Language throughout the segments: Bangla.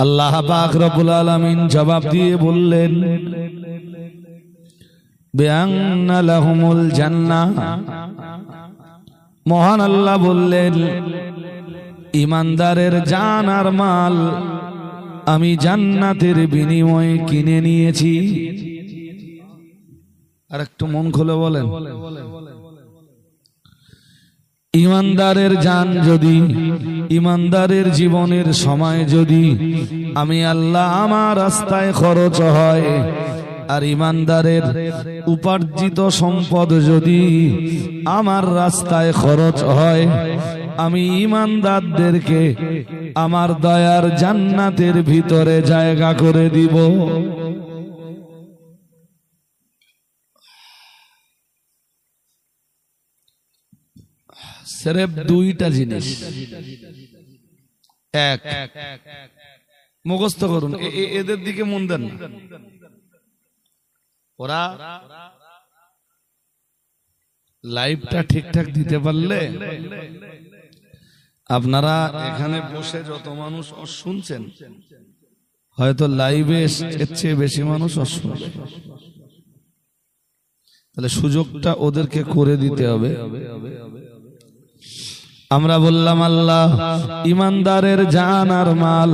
আল্লাহ পাক রব্বুল আলামিন জবাব দিয়ে বললেন, বিআন্না লাহুমুল জান্নাহ। মহান আল্লাহ বললেন, ইমানদারের জান আর মাল আমি জান্নাতের বিনিময়ে কিনে নিয়েছি। আর একটু মন খুলে বলেন, ইমানদারের জান যদি, ইমানদারের জীবনের সময় যদি আমি আল্লাহ আমার রাস্তায় খরচ হয়, আর ইমানদারের উপার্জিত সম্পদ যদি আমার রাস্তায় খরচ হয়, আমি ইমানদারদেরকে আমার দয়ার জান্নাতের ভিতরে জায়গা করে দিব। সির্ফ দুইটা জিনিস, এক, মুখস্থ করুন, এদের দিকে মন দেন না। ওরা লাইভটা ঠিকঠাক দিতে পারলে আপনারা এখানে বসে যত মানুষ শুনছেন, হয়তো লাইভে এর চেয়ে বেশি মানুষ শুনবে। তাহলে সুযোগটা ওদেরকে করে দিতে হবে। আমরা বললাম, আল্লাহ ইমানদারের জান আর মাল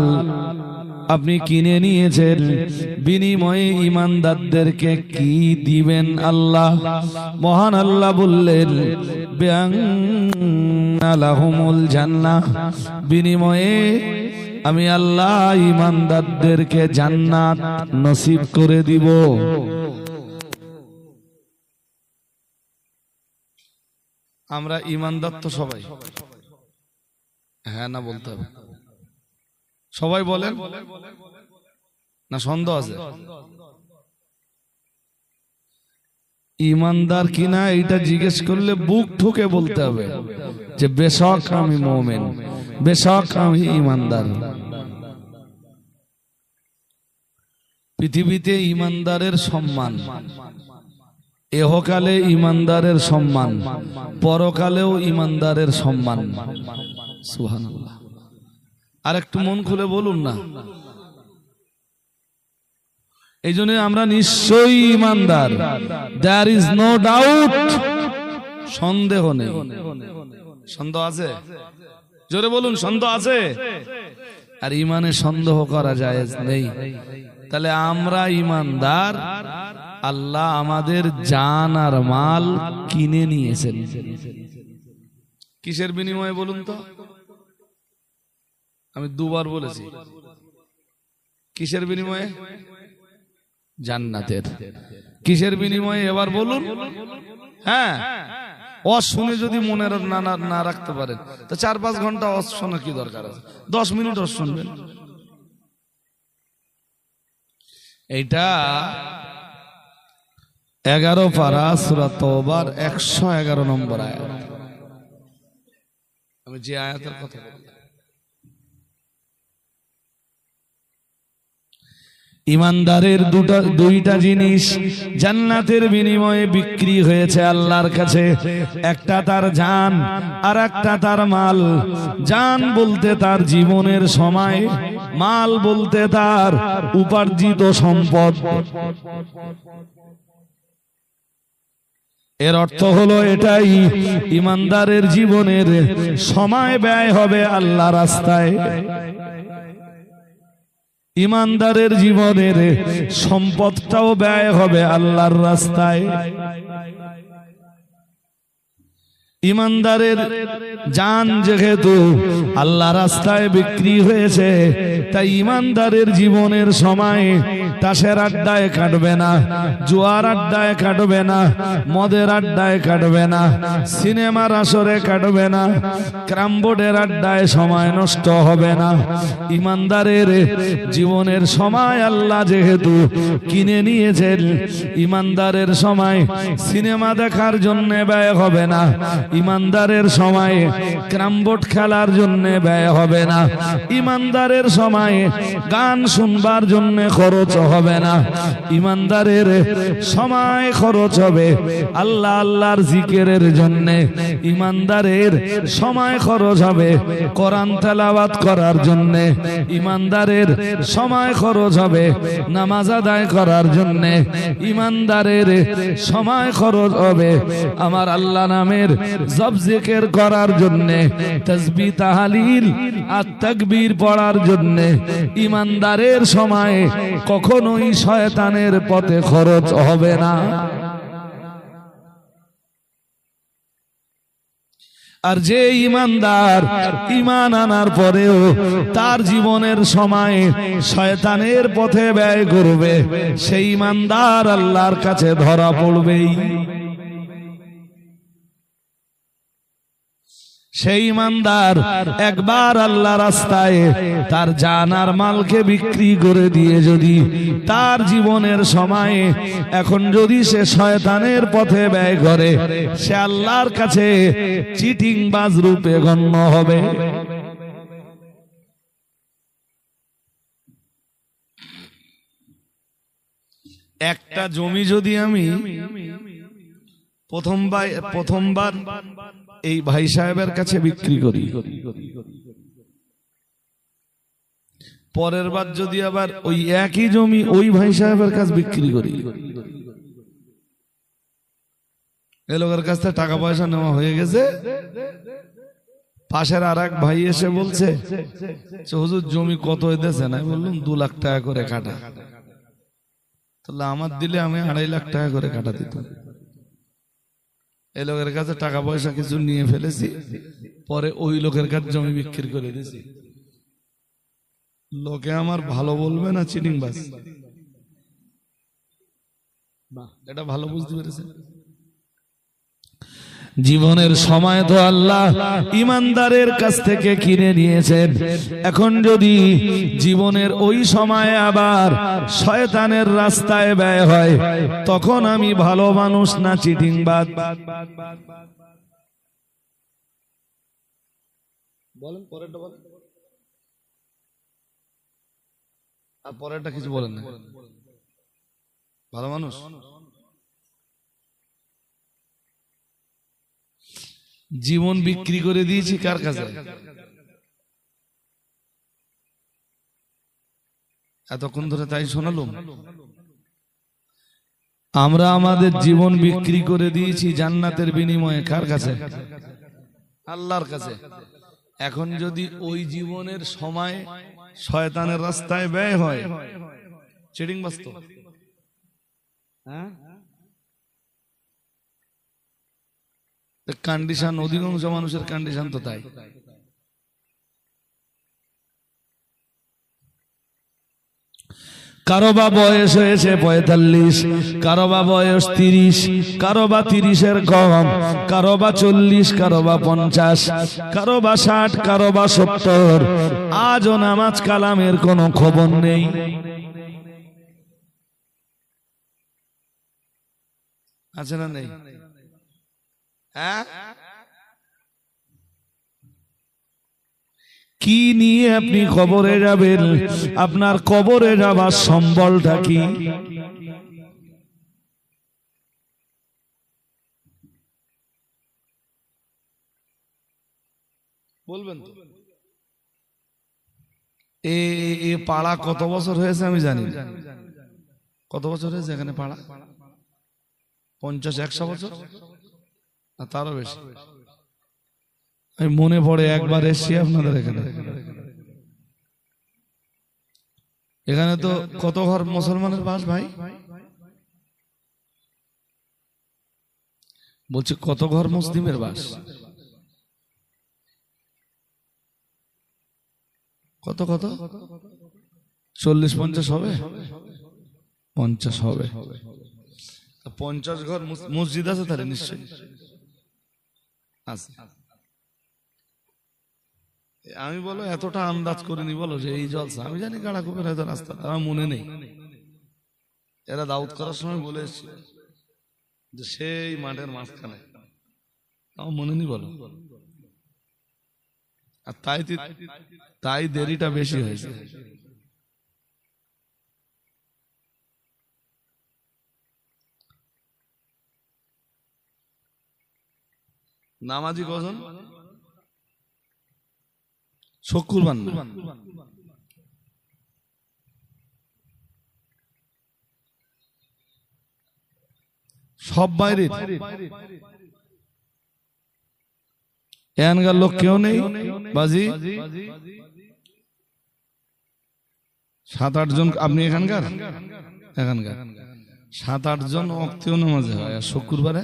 আপনি কিনে নিয়েছেন, বিনিময়ে ইমানদারদেরকে কি দিবেন আল্লাহ? মহান আল্লাহ বললেন, বিআন্না লাহুমুল জান্নাহ, বিনিময়ে আমি আল্লাহ ইমানদারদেরকে জান্নাত নসিব করে দিব। আমরা ইমানদার তো সবাই, হ্যাঁ না বলতে হবে? সবাই বলেন না, সন্দেহ আছে? ইমানদার কিনা এটা জিজ্ঞেস করলে বুক ঠুকে বলতে হবে যে বেশক আমি মুমিন, বেশক আমি ইমানদার। পৃথিবীতে ইমানদারের সম্মান, এহকালে ইমানদারের সম্মান, পরকালেও ইমানদারের সম্মান। সুবহানাল্লাহ। আর একটু মন খুলে বলুন না। এই জন্য আমরা নিশ্চয়ই ইমানদার, দেয়ার ইজ নো ডাউট, সন্দেহ নেই। সন্দেহ আছে? জোরে বলুন, সন্দেহ আছে? আর ইমানে সন্দেহ করা জায়েজ নেই। তাহলে আমরা ইমানদার, আল্লাহ আমাদের জান আর মাল কিনে নিয়েছেন। কিসের বিনিময়ে বলুন তো? আমি দুবার বলেছি, কিসের বিনিময়ে? জান্নাতের। কিসের বিনিময়ে এবার বলুন? হ্যাঁ, শুনে যদি মনে না রাখতে পারেন তো 4-5 ঘন্টা শোনা কি দরকার আছে? 10 মিনিট শুনবেন। এইটা 11 পারা সূরা তওবার 111 নম্বর আয়াত। আমি যে আয়াতের কথা বলছি, ইমানদারের দুইটা জিনিস জান্নাতের বিনিময়ে বিক্রি হয়েছে আল্লাহর কাছে। একটা তার জান আর একটা তার মাল। জান বলতে তার জীবনের সময়, মাল বলতে তার উপার্জিত সম্পদ। এর অর্থ হলো এটাই, ইমানদারের জীবনের সময় ব্যয় হবে আল্লাহ রাস্তায়, ইমানদারের জীবনের সম্পদটাও ব্যয় হবে আল্লাহর রাস্তায়। ইমানদারের জান যেহেতু আল্লাহ রাস্তায় বিক্রি হয়েছে, তাই ইমানদারের জীবনের সময় তাসের আড্ডায় কাটবে না, জুয়ার আড্ডায় কাটবে না, মদের আড্ডায় কাটবে না, সিনেমার আসরে কাটবে না, ক্রামবোর্ডের আড্ডায় সময় নষ্ট হবে না। ইমানদারের জীবনের সময় আল্লাহ যেহেতু কিনে নিয়েছেন, ইমানদারের সময় সিনেমা দেখার জন্য ব্যয় হবে না, ইমানদারের সময়ে ক্যারামবোর্ড খেলার জন্য ব্যয় হবে না, ইমানদারের সময়ে গান শুনবার জন্য খরচ হবে না, ইমানদারের সময় খরচ হবে আল্লাহ আল্লাহর জিকিরের জন্য, ইমানদারের সময় খরচ হবে কোরআন তেলাওয়াত করার জন্য, ইমানদারের সময় খরচ হবে নামাজ আদায় করার জন্য, ইমানদারের সময় খরচ হবে আমার আল্লাহ নামের জপ জিকির করার জন্য, তাসবিহ তাহলিল আর তাকবীর পড়ার জন্য। ইমানদারের সময় কখনোই শয়তানের পথে খরচ হবে না। আর যে ইমানদার ঈমান আনার পরেও তার জীবনের সময় শয়তানের পথে ব্যয় করবে, সেই ইমানদার আল্লাহর কাছে ধরা পড়বেই। সেই ইমানদার একবার আল্লাহ রাস্তায় তার জান আর মালকে বিক্রি করে দিয়ে যদি তার জীবনের সময়ে এখন যদি সে শয়তানের পথে ব্যয় করে, সে আল্লাহর কাছে চিটিংবাজ রূপে গণ্য হবে। একটা জমি যদি আমি প্রথমবার এই ভাই সাহেবের কাছে বিক্রি করি, পরের বার যদি আবার ওই একই জমি ওই ভাই সাহেবের কাছে বিক্রি করি, এ লোকের কাছ থেকে টাকা পয়সা নেওয়া হয়ে গেছে, পাশের আর এক ভাই এসে বলছে হুজুর জমি কত হইতেছে, না বললাম 2 লাখ টাকা করে কাটা, তাহলে আমার দিলে আমি 2.5 লাখ টাকা করে কাটা দিতাম। এই লোকের কাছে টাকা পয়সা কিছু নিয়ে ফেলেছি, পরে ওই লোকের কাছে জমি বিক্রি করে দিয়েছি। লোকে আমার ভালো বলবে না চিটিংবাজ? এটা ভালো বুঝতে পেরেছেন? জীবনের সময় তো আল্লাহ ইমানদারের কাছ থেকে কিনে নিয়েছেন। এখন যদি জীবনের ওই সময়ে আবার শয়তানের রাস্তায় ব্যয় হয়, তখন আমি ভালো মানুষ না চিটিংবাজ? বলেন পরেরটা বলেন, আর পরেরটা কিছু বলেন না। ভালো মানুষ? জীবন বিক্রি করে দিয়েছি কার কাছে? এতক্ষণ ধরে তাই শোনালাম। আমরা আমাদের জীবন বিক্রি করে দিয়েছি জান্নাতের বিনিময়ে কার কাছে? আল্লাহর কাছে। এখন যদি ওই জীবনের সময় শয়তানের রাস্তায় ব্যয় হয়, চিটিং বাস্তব। হ্যাঁ, কন্ডিশন অধিকাংশ মানুষের কন্ডিশন তো তাই। কারো বা বয়স হয়েছে 45, কারো বা বয়স 30, কারো বা 30-এর কম, কারো বা 40, কারো বা 50, কারো বা 60, কারো বা 70। আজও নামাজ কালামের কোনো খবর নেই। আছে না নেই? হ্যাঁ, কি নিয়ে আপনি কবরে যাবেন? আপনার কবরে যাবার সম্বলটা কি? বলবেন তো? এ পাড়া কত বছর হয়েছে আমি জানি। কত বছর হয়েছে এখানে পাড়া? 50-100 বছর না তারও বেশি। আমি মনে পড়ে একবার এসছি আপনাদের এখানে। এখানে তো কত ঘর মুসলমানের বাস ভাই? বলছি কত ঘর মুসলিমের বাস? কত কত? 40-50 হবে? 50 হবে। 50 ঘর মসজিদ আছে তাহলে নিশ্চয়ই আছে। আমি বলো এতটা আন্দাজ করিনি বলো যে এই জলসা। আমি জানি গাড়াকুপের হয়তো রাস্তা, আমার মনে নেই। এরা দাউদ করার সময় বলে এসেছিল যে সেই মাঠের মাঝখানে মনে নেই বলো। আর তাই দেরিটা বেশি হয়েছে। নামাজি কজন? শুক্রবার না, সব বাইরে। এখানকার লোক কেউ নেই বাজি? 7-8 জন। আপনি এখানকার 7-8 জন অক্তীয় নামাজে হয়। আর শুক্রবারে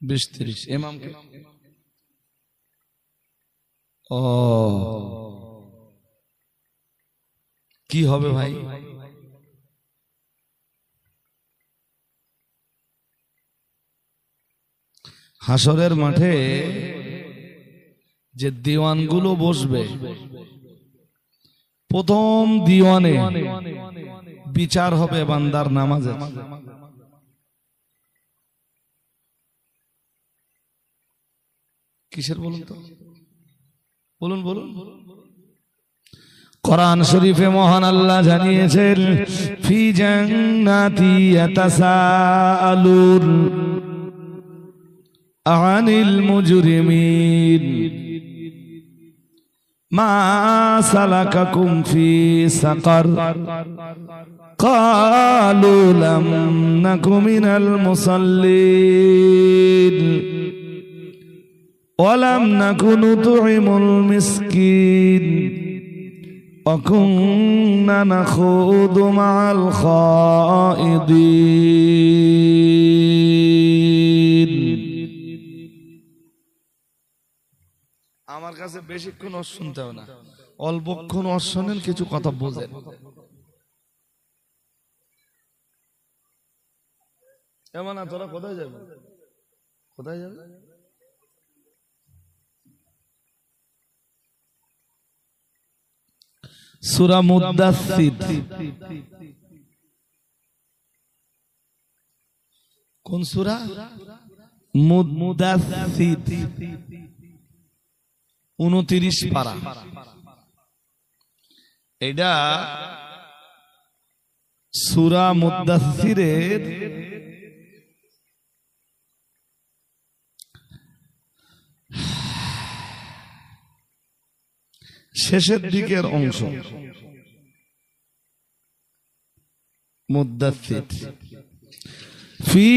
20-30 ইমামকে। ও কি হবে ভাই? হাসরের মাঠে যে দিওয়ানগুলো বসবে, প্রথম দিওয়ানে বিচার হবে বান্দার নামাজে। কিসের বলুন তো? বলুন বলুন। কোরআন শরীফে মহান আল্লাহ জানিয়েছেন, ফি জান্নাতি ইয়াতাসাআলুন আনিল মুজরিমিন মা সালাকাকুম ফি সাকার ক্বালু লাম নাকু মিনাল মুসাল্লিন ওয়া লাম নাকু নুতঈমুল মিসকিন ওয়া কুন্না নাখুদু মা'আল খাইদিন। আমার কাছে বেশিক্ষণ শুনতে হবে না, অল্পক্ষণ শোনেন, কিছু কথা বোঝেন। এমন না, তোরা কোথায় যাবে? কোথায় যাবে? সূরা মুদ্দাসসির। কোন সূরা? মুদ্দাসসির, 29 পারা। এটা সূরা মুদ্দাসসিরের শেষের দিকের অংশ। মুদ্দাসসির ফি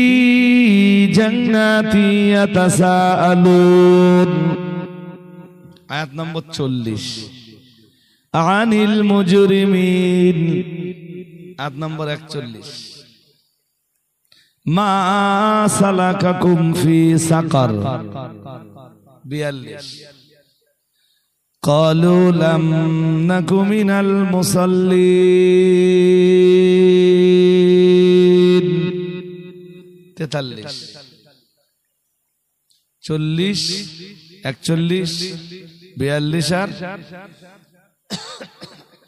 জান্নাতি ইয়াতাসাআলুন, আয়াত নম্বর 40। আনিল মুজরিমিন, আয়াত নম্বর 41। মা সালাকাকুম ফি সাকার, 42। ক্বালু লাম নাকু মিনাল মুসাল্লিন, 43। 40, 41, 42 আর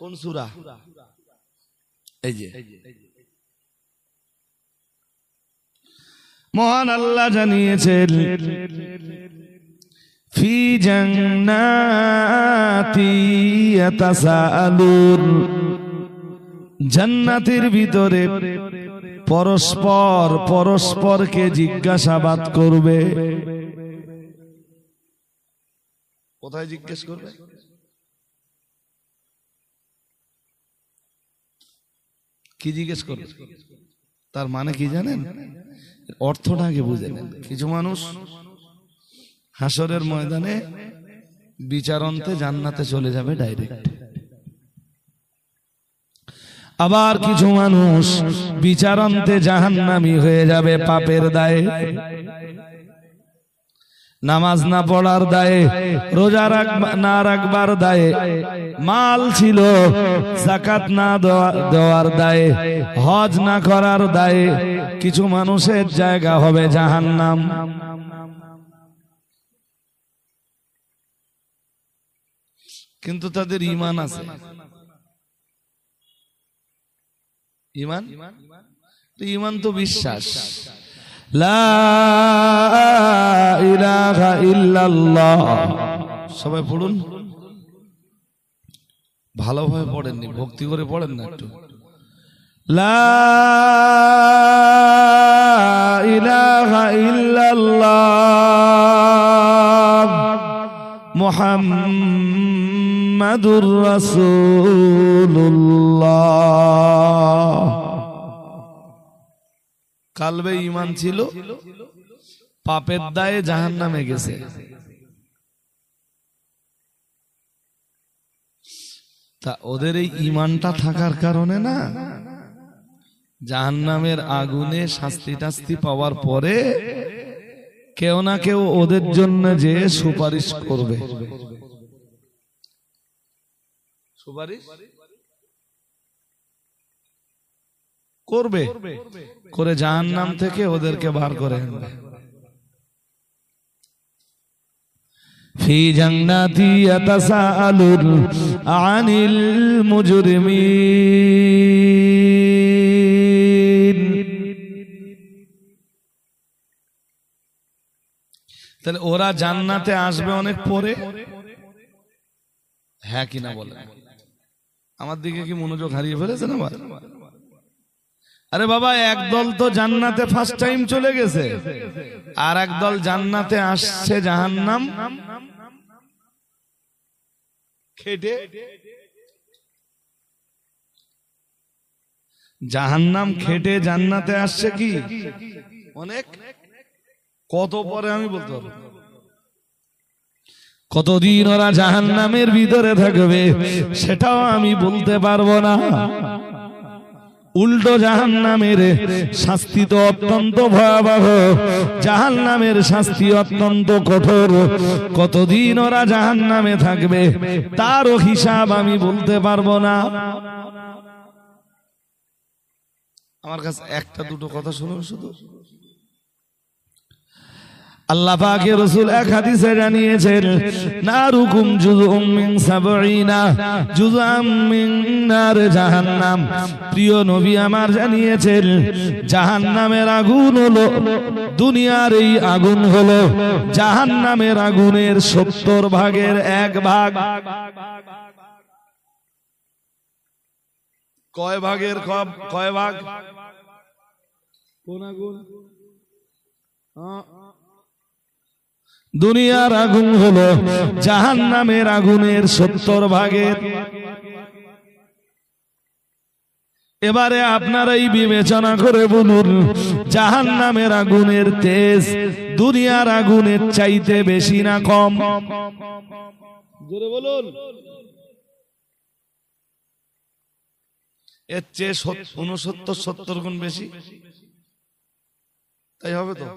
কোন সূরা? এই যে মহান আল্লাহ জানিয়েছেন, ফি জান্নাতি ইয়াতাসাআলুন, জান্নাতের ভিতরে পরস্পর পরস্পরকে জিজ্ঞাসাবাদ করবে। কোথায় জিজ্ঞেস করবে? কি জিজ্ঞেস করবে? তার মানে কি জানেন? অর্থটা আগে বুঝে নেন। কিছু মানুষ হাসরের ময়দানে বিচারন্তে জান্নাতে চলে যাবে ডাইরেক্ট, আবার কিছু মানুষ বিচারন্তে জাহান্নামী হয়ে যাবে পাপের দায়ে, নামাজ না পড়ার দায়ে, রোজা না রাখবার দায়ে, মাল ছিল যাকাত না দেওয়ার দায়ে, হজ না করার দায়ে কিছু মানুষের জায়গা হবে জাহান্নাম। কিন্তু তাদের ঈমান আছে। ঈমান তো বিশ্বাস। লা ইলাহা ইল্লাল্লাহ। সবাই পড়ুন, ভালোভাবে পড়েননি, ভক্তি করে পড়েন না একটু। লা ইলাহা ইল্লাল্লাহ মুহাম্মাদুর রাসূলুল্লাহ। কালবে ঈমান ছিল, পাপের দায়ে জাহান্নামে গেছে। তা ওদের এই ঈমানটা থাকার কারণে না, জাহান্নামের আগুনে শাস্তি টাস্তি পাওয়ার পরে কেউ না কেউ ওদের জন্য যে সুপারিশ করবে, সুপারিশ করবে করে জাহান্নাম থেকে ওদেরকে বার করে আনবে। ফি জান্নাতি ইয়াতাসাআলুন আনিল মুজরিমিন। তাহলে ওরা জান্নাতে আসবে অনেক পরে, হ্যাঁ কিনা বলেন? আমার দিকে কি মনোযোগ হারিয়ে ফেলেছে না? আরে বাবা, একদল তো জান্নাতে ফার্স্ট টাইম চলে গেছে, আর একদল জান্নাতে আসছে জাহান্নাম খেটে। জাহান্নাম খেটে জান্নাতে আসছে কি অনেক, কত পরে আমি বলতে পারবো। কতদিন ওরা জাহান্নামের ভিতরে থাকবে সেটাও আমি বলতে পারবো না। উল্টো জাহান্নামের শাস্তি তো অত্যন্ত ভয়াবহ, জাহান্নামের শাস্তি অত্যন্ত কঠোর। কতদিন ওরা জাহান্নামে থাকবে তারও হিসাব আমি বলতে পারবো না। আমার কাছে একটা দুটো কথা শুনুন শুধু। আল্লাহ পাকের রাসূল এক হাদিসে জানিয়েছেন, নারুকুম জুজউম মিন সাবঈনা জুজআম মিন নার জাহান্নাম। প্রিয় নবী আমার জানিয়েছেন, জাহান্নামের আগুন হলো, দুনিয়ার এই আগুন হলো জাহান্নামের আগুনের 70 ভাগের 1 ভাগ। কয় ভাগের কয় ভাগ? কোন আগুন? দুনিয়ার আগুন হলো জাহান্নামের আগুনের 70 ভাগের। এবারে আপনারাই বিবেচনা করে বলুন, জাহান্নামের আগুনের তেজ দুনিয়ার আগুনের চাইতে বেশি না কম? জোরে বলুন। এর চেয়ে 69-70 গুণ বেশি, তাই হবে তো?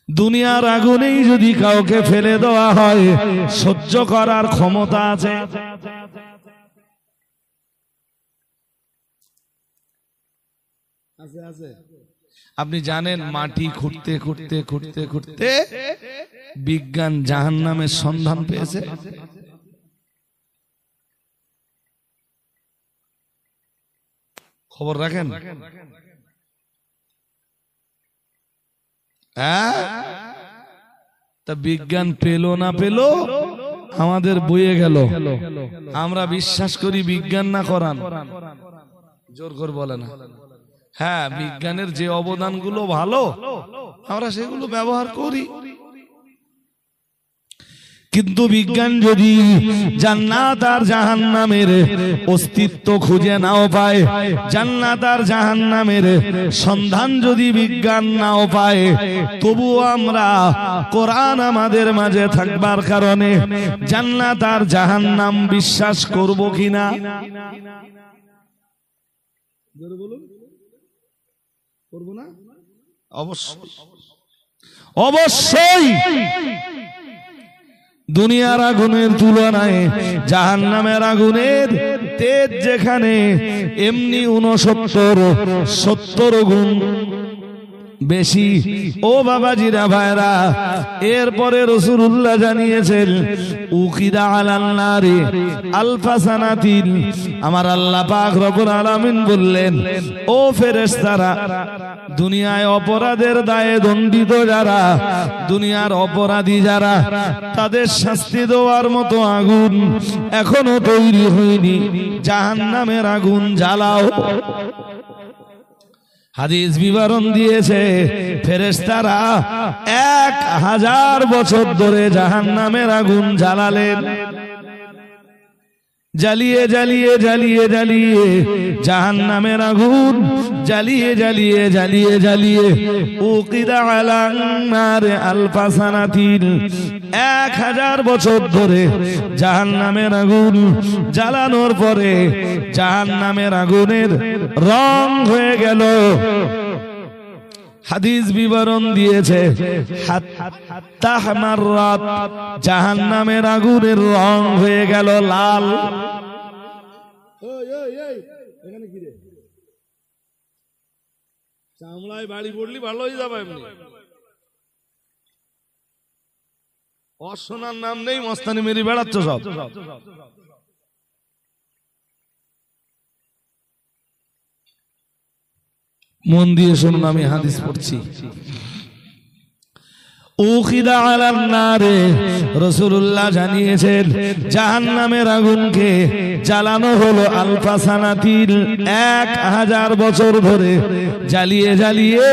দুনিয়ার আগুনেই যদি কাউকে ফেলে দেওয়া হয়, সহ্য করার ক্ষমতা আছে? আপনি জানেন, মাটি খুঁড়তে খুঁড়তে খুঁড়তে খুঁড়তে বিজ্ঞান জাহান্নামের সন্ধান পেয়েছে। খবর রাখেন? তা বিজ্ঞান পেল না পেল, আমাদের বইয়ে গেল। আমরা বিশ্বাস করি বিজ্ঞান না করান, জোর করে বলে না। হ্যাঁ, বিজ্ঞানের যে অবদানগুলো ভালো আমরা সেগুলো ব্যবহার করি, কিন্তু বিজ্ঞান যদি জান্নাত আর জাহান্নামের অস্তিত্ব খুঁজে নাও পায়, জান্নাত আর জাহান্নামের সন্ধান যদি বিজ্ঞান নাও পায়, তবুও আমরা কোরআন আমাদের মাঝে থাকবার কারণে জান্নাত আর জাহান্নাম বিশ্বাস করব কিনা? করব না? অবশ্যই অবশ্যই। দুনিয়ার আগুনের তুলনায় জাহান্নামের আগুনের তেজ যেখানে এমনি 69-70 গুণ বেশি। ও বাবাজিরা ভাইরা, এরপরে রাসূলুল্লাহ জানিয়েছেন উকিদা আলান নারি আলফা সানাতিন। আমার আল্লাহ পাক রব্বুল আলামিন বললেন, ও ফেরেশতারা, দুনিয়ায় অপরাধের দায়ে দণ্ডিত যারা, দুনিয়ার অপরাধী যারা, তাদের শাস্তি দেওয়ার মতো আগুন এখনো তৈরি হয়নি, জাহান্নামের আগুন জ্বালাও। হাদিস বিবরণ দিয়েছে ফেরেশতারা 1000 বছর ধরে জাহান্নামের আগুন জ্বালালেন। জ্বালিয়ে জ্বালিয়ে জ্বালিয়ে জ্বালিয়ে জাহান্নামের আগুন জ্বালিয়ে জ্বালিয়ে জ্বালিয়ে জ্বালিয়ে উকিদা আলান নার আলফা সানাতিন, 1000 বছর ধরে জাহান্নামের আগুন জ্বালানোর পরে জাহান্নামের আগুনের রং হয়ে গেল। হাদিস বিবরণ দিয়েছে তাহমাররাত, জাহান্নামের আগুনের রং হয়ে গেল লাল। এখানে কি রে, চামড়ায় বাড়ি পড়লি ভালো হয়ে যাবে এমনি। অশোনার নাম নেই, মস্তানি মেরি বেড়াচ্ছ সব। মন দিয়ে শুনুন, আমি হাদিস পড়ছি। উকিদা আলান নারে, রাসূলুল্লাহ জানিয়েছেন জাহান্নামের আগুনকে জ্বালানো হলো আলফা সানাতিন, 1000 বছর ধরে জ্বালিয়ে জ্বালিয়ে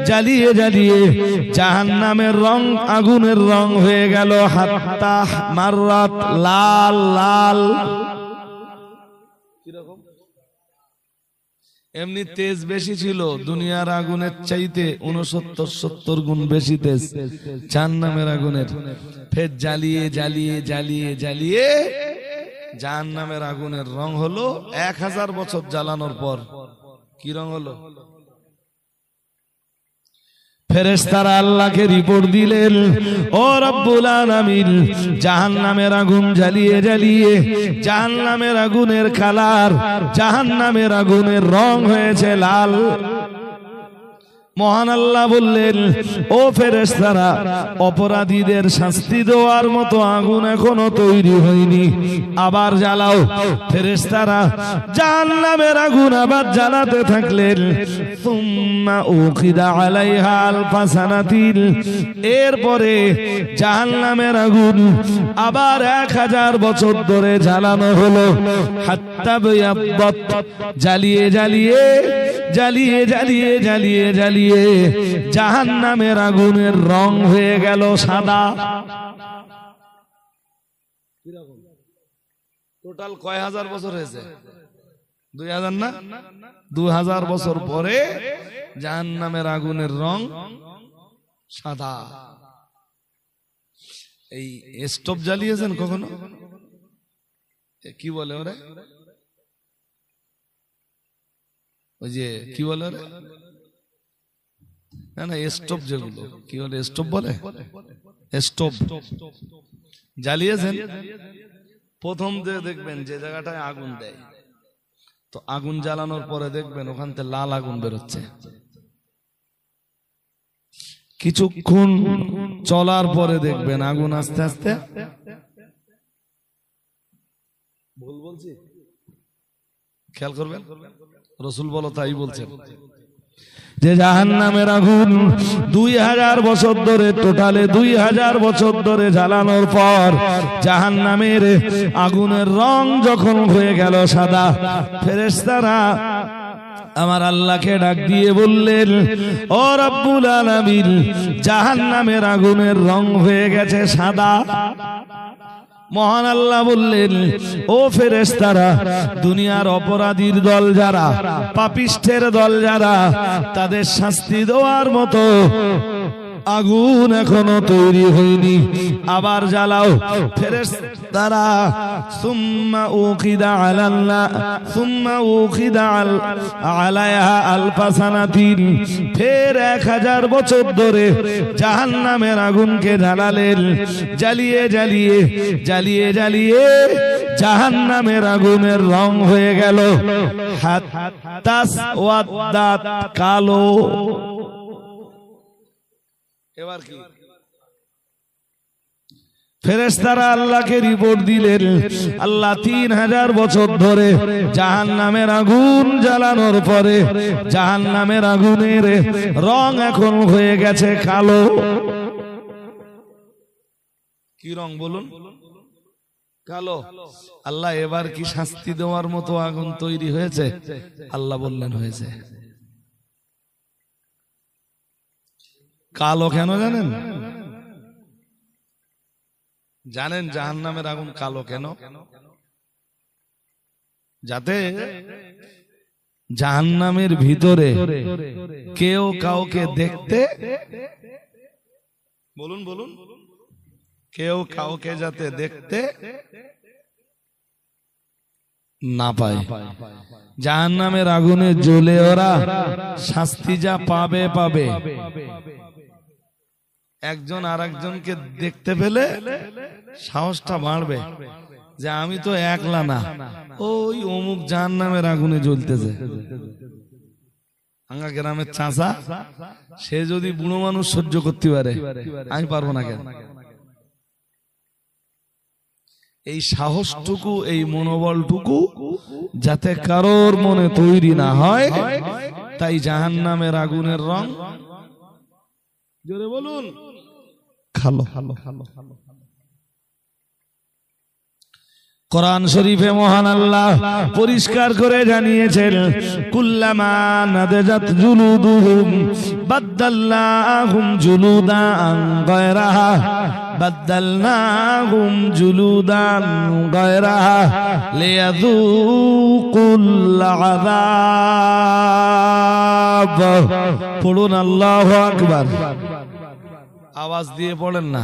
জ্বালিয়ে জ্বালিয়ে জাহান্নামের রং আগুনের রং হয়ে গেল হাত্তা মাররাত, লাল লাল। কিরকম? এমনি তেজ বেশি ছিল, দুনিয়ার আগুনের চাইতে 69-70 গুণ বেশি তেজ জাহান্নামের আগুনের। ফের জ্বালিয়ে জ্বালিয়ে জ্বালিয়ে জ্বালিয়ে জাহান্নামের আগুনের রং হলো 1000 বছর জ্বালানোর পর কি রং হলো? ফেরেশতারা আল্লাহকে রিপোর্ট দিলেন, ও রব্বুল আলামিন, জাহান্নামের আগুন জ্বালিয়ে জ্বালিয়ে জাহান্নামের আগুনের কালার, জাহান্নামের আগুনের রং হয়েছে লাল। মহান আল্লাহ বললেন, ও ফেরেশতারা, অপরাধীদের শাস্তি দেওয়ার মতো আগুন এখনো তৈরি হয়নি, আবার জ্বালাও। ফেরেশতারা জাহান্নামের আগুন আবার জ্বালাতে থাকলেন। সুম্মা উকিদা আলাইহা আলফা সানাতিন, এরপরে জাহান্নামের আগুন আবার 1000 বছর ধরে জ্বালানো হলো। হাত্তা বিয়াদ্দাত, জ্বালিয়ে জ্বালিয়ে জ্বালিয়ে জ্বালিয়ে জ্বালিয়ে জ্বালিয়ে জাহান্নামের আগুনের রং হয়ে গেল সাদা। টোটাল কয় হাজার বছর হয়েছে? 2000 না? 2000 বছর পরে জাহান্নামের আগুনের রং সাদা। এই স্টোভ জ্বালিয়েছেন কখনো? কি বলে ওরে, ওই যে কি বলে ওরে, না না স্টোভ, যেগুলো কি বলে স্টোভ বলে, স্টোভ জ্বালিয়েছেন? প্রথম যে দেখবেন যে জায়গাটায় আগুন দেয়, তো আগুন জ্বালানোর পরে দেখবেন ওখান থেকে লাল আগুন বেরোচ্ছে। কিছুক্ষণ চলার পরে দেখবেন আগুন আস্তে আস্তে, ভুল বলছি, খেয়াল করবেন, রাসূল বলো তাই বলছেন, যে জাহান্নামের আগুন 2000 বছর ধরে, টোটালে 2000 বছর ধরে জ্বালানোর পর জাহান্নামের আগুনের রং যখন হয়ে গেল সাদা, ফেরেশতারা আমার আল্লাহকে ডাক দিয়ে বললেন, ও রব্বুল আলামিন, জাহান্নামের আগুনের রং হয়ে গেছে সাদা। মহান আল্লাহ বললেন, ও ফেরেশতারা, দুনিয়ার অপরাধীর দল যারা, পাপিষ্ঠের দল যারা, তাদের শাস্তি দেওয়ার মতো আগুন এখনো তৈরি হয়নি, আবার জ্বালাও। ফেরেশতারা সুম্মা উকিদা আলাল্লাহ, সুম্মা উকিদা আলাইহা আলফা সানাতিন, ফের 1000 বছর ধরে জাহান্নামের আগুনকে জ্বালালেন। জ্বালিয়ে জ্বালিয়ে জ্বালিয়ে জ্বালিয়ে জাহান্নামের আগুনের রং হয়ে গেল হাত্তাস ওয়াদাত, কালো। এবার কি ফেরেশতারা আল্লাহকে রিপোর্ট দিলেন, আল্লাহ 3000 বছর ধরে জাহান্নামের আগুন জ্বালানোর পরে জাহান্নামের আগুনের রং এখন হয়ে গেছে কালো। কি রং বলুন? কালো। আল্লাহ এবার কি শাস্তি দেওয়ার মতো আগুন তৈরি হয়েছে? আল্লাহ বললেন হয়েছে। কালো কেন জানেন? জানেন জাহান্নামের আগুন কালো কেন? যাতে জাহান্নামের ভিতরে কেউ কাউকে দেখতে, বলুন বলুন, কেউ কাউকে যাতে দেখতে না পায়। জাহান্নামের আগুনে জ্বলে ওরা শাস্তি যা পাবে পাবে, একজন আর একজনকে দেখতে পেলে সাহসটা বাড়বে যে আমি তো একলা না, ওই অমুক জাহান্নামের আগুনে জ্বলতেছে। আঙ্গা গ্রামের চাচা, সে যদি বুড়ো মানুষ সহ্য করতে পারে, আমি পারবো না কেন? এই সাহসটুকু, এই মনোবলটুকু যাতে কারোর মনে তৈরি না হয়, তাই জাহান্নামের আগুনের রং, জোরে বলুন, কালো। কোরআন শরীফে মহান আল্লাহ পরিষ্কার করে জানিয়েছেন, কুল্লামা নাদাজাত জুলুদুহুম বাদদালনাহুম জুলুদান গায়রাহা বাদদালনাহুম জুলুদান গায়রাহা লিয়াযুকুল আযাব। পড়ুন আল্লাহু আকবার। আওয়াজ দিয়ে পড়েন না।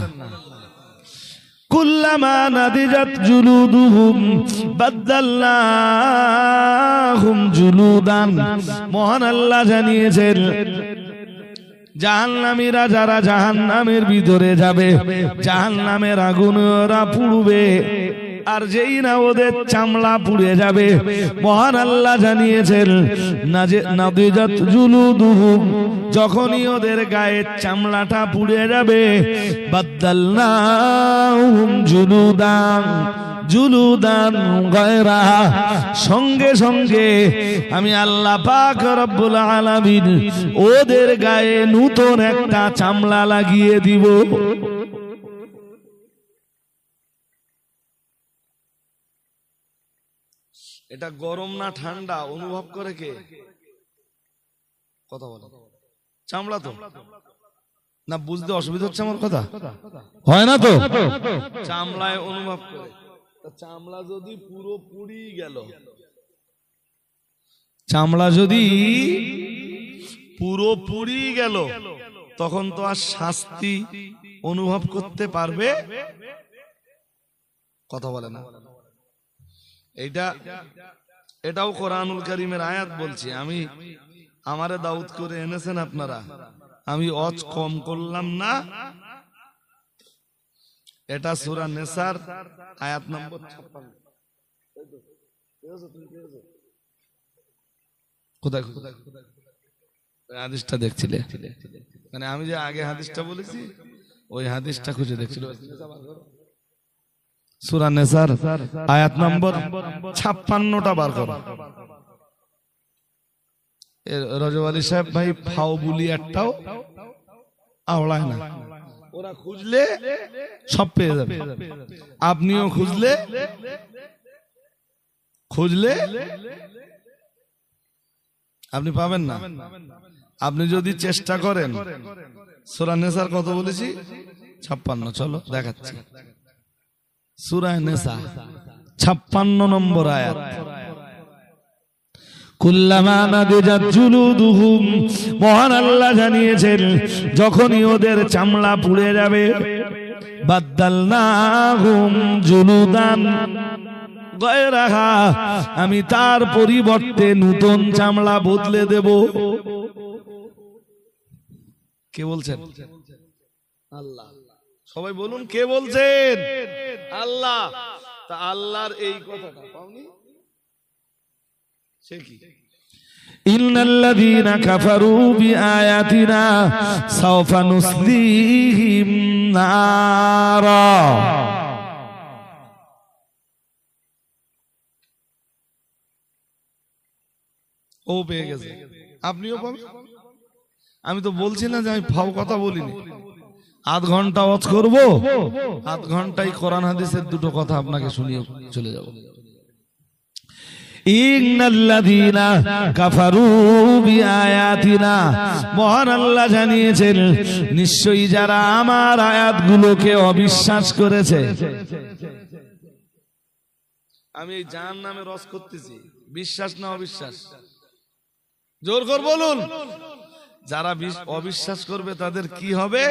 কুল্লামা নাদিজাত জুলুদুহুম বাদদালনাহুম জুলুদান। মহান আল্লাহ জানিয়েছেন, জাহান্নামীরা যারা জাহান্নামের ভিতরে যাবে, জাহান্নামের আগুনে ওরা পুড়বে, আর যেই না ওদের চামড়া পুড়ে যাবে, মহান আল্লাহ জানিয়েছেন নাদিজাত জুলুদুহুম, যখনই ওদের গায়ের চামড়াটা পুড়ে যাবে, বাদদালনাহুম জুলুদান জুলুদান গায়রাহা, সঙ্গে সঙ্গে আমি আল্লাহ পাক রব্বুল আলামিন ওদের গায়ে নতুন একটা চামড়া লাগিয়ে দিব। এটা গরম না ঠান্ডা অনুভব করে কে? কথা বলে চামড়া তো না, বুঝতে অসুবিধা হচ্ছে আমার কথা? হয় না তো? চামড়ায় অনুভব করে। চামড়া যদি পুরো পুড়িয়ে গেল, চামড়া যদি পুরো পুড়িয়ে গেল, তখন তো আর শাস্তি অনুভব করতে পারবে? কথা বলে না। এটাও কোরআনুল কারীমের আয়াত বলছি আমি। আমারে দাউদ করে এনেছেন আপনারা, আমি অজ কম করলাম না। এটা সূরা নেসার আয়াত নম্বর 56। কোথায় হাদিসটা দেখছিলে? মানে আমি যে আগে হাদিসটা বলেছি, ওই হাদিসটা খুঁজে দেখছিল। সূরা নেসার আয়াত নম্বর 56টা বার করো। রজব আলী সাহেব ভাই ফাও বুলি একটাও আওড়ায় না। ওরা খুঁজলে সব পেয়ে যাবে, আপনিও খুঁজলে আপনি পাবেন না। আপনি যদি চেষ্টা করেন। সূরা নেসার কত বলেছি? 56। চলো দেখাচ্ছি। সূরা নেসা 56 নম্বর আয়াত। কুল্লামা নাদিজাত জুলুদুহুম, মহান আল্লাহ জানিয়েছেন, যখনই ওদের চামড়া পুড়ে যাবে, বাদদালনাহুম জুলুদান গায়রাহা, আমি তার পরিবর্তে নতুন চামড়া বদলে দেব। কে বলছেন? আল্লাহ। সবাই বলুন কে বলছেন? আল্লাহ। তা আল্লাহর এই কথাটা পাওনি? সে কি? ইন্নাল্লাযীনা কাফারু বিআয়াতিনা সাওফা নুসলিহিম নারা। ও পেয়ে গেছে, আপনিও পাবেন। আমি তো বলছি না যে আমি ফাও কথা বলিনি। আধ ঘন্টা ওয়াজ করব, আধ ঘন্টায় কোরআন হাদিসের দুটো কথা আপনাকে শুনিয়ে চলে যাব। ইন্নাল্লাযীনা কাফারু বিআয়াতিনা, মহান আল্লাহ জানিয়েছেন নিশ্চয়ই যারা আমার আয়াতগুলোকে অবিশ্বাস করেছে। আমি এই জাহান্নামে রস করতেছি, বিশ্বাস না অবিশ্বাস? জোর করে বলুন। যারা অবিশ্বাস করবে তাদের কি হবে?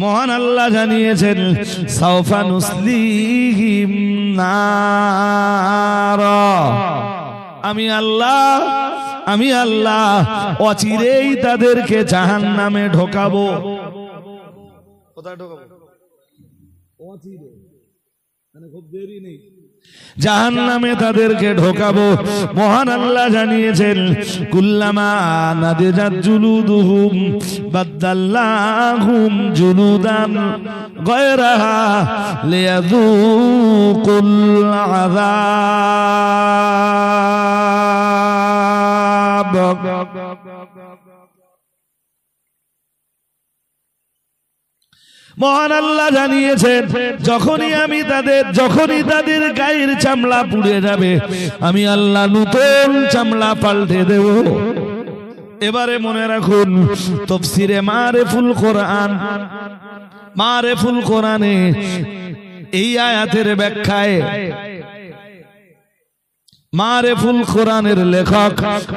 মহান আল্লাহ জানিয়েছেন সাওফা নুসলিহিম নারা, আমি আল্লাহ অচিরেই তাদেরকে জাহান্নামে ঢোকাবো। কোথায় ঢোকাবো? অচিরে, মানে খুব দেরি নেই, জাহান্নামে তাদেরকে ঢোকাবো। মহান আল্লাহ জানিয়েছেন কুল্লামা নাদিজাত জুলুদুহুম বাদদাল্লাহুম জুলুদান গায়রাহা লিয়াযুকুল আযাব। মহান আল্লাহ জানিয়েছেন যখনই তাদের গায়ের চামড়া পুড়ে যাবে, আমি আল্লাহ নতুন চামড়া পাল্টে দেব। এবারে মনে রাখুন, তাফসীরে মারেফুল কোরআনে এই আয়াতের ব্যাখ্যায় মারেফুল কোরআনের লেখক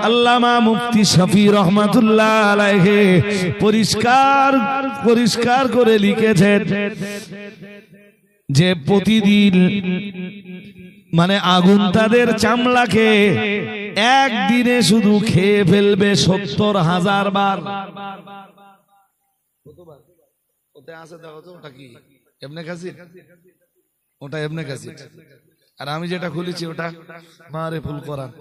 আল্লামা মুফতি শফি রহমাতুল্লাহ আলাইহি পরিষ্কার করে লিখেছেন যে প্রতিদিন মানে আগুন তাদের চামড়াকে একদিনে শুধু খেয়ে ফেলবে ৭০,০০০ বার। ওটা আছে, দেখো তো ওটা কি? ইবনে কাসির, ওটা ইবনে কাসির। আর আমি যেটা খুলেছি ওটা মারেফুল কোরআন।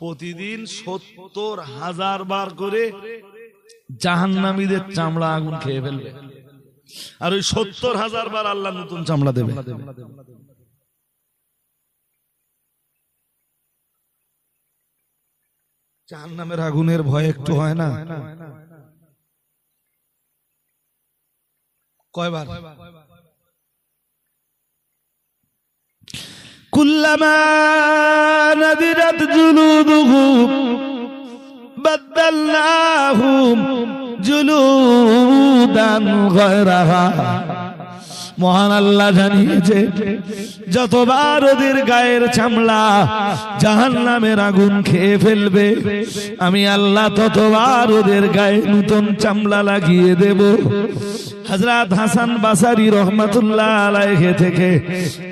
প্রতিদিন ৭০,০০০ বার করে জাহান্নামীদের চামড়া আগুন খেয়ে ফেলবে, আর ওই ৭০,০০০ বার আল্লাহ নতুন চামড়া দেবে। জাহান্নামের আগুনের ভয় একটু হয় না? কয়বার? কুল্লামা নাদিরাত জুলুদুহুম বাদদাল্লাহুম জুলুদান গায়রাহা। মহান আল্লাহ জানিয়েছে যতবার ওদের গায়ের চামড়া জাহান্নামের আগুন খেয়ে ফেলবে, আমি আল্লাহ ততবার ওদের গায়ে নতুন চামড়া লাগিয়ে দেব। হযরত হাসান বাসারী রহমাতুল্লাহ আলাইহি থেকে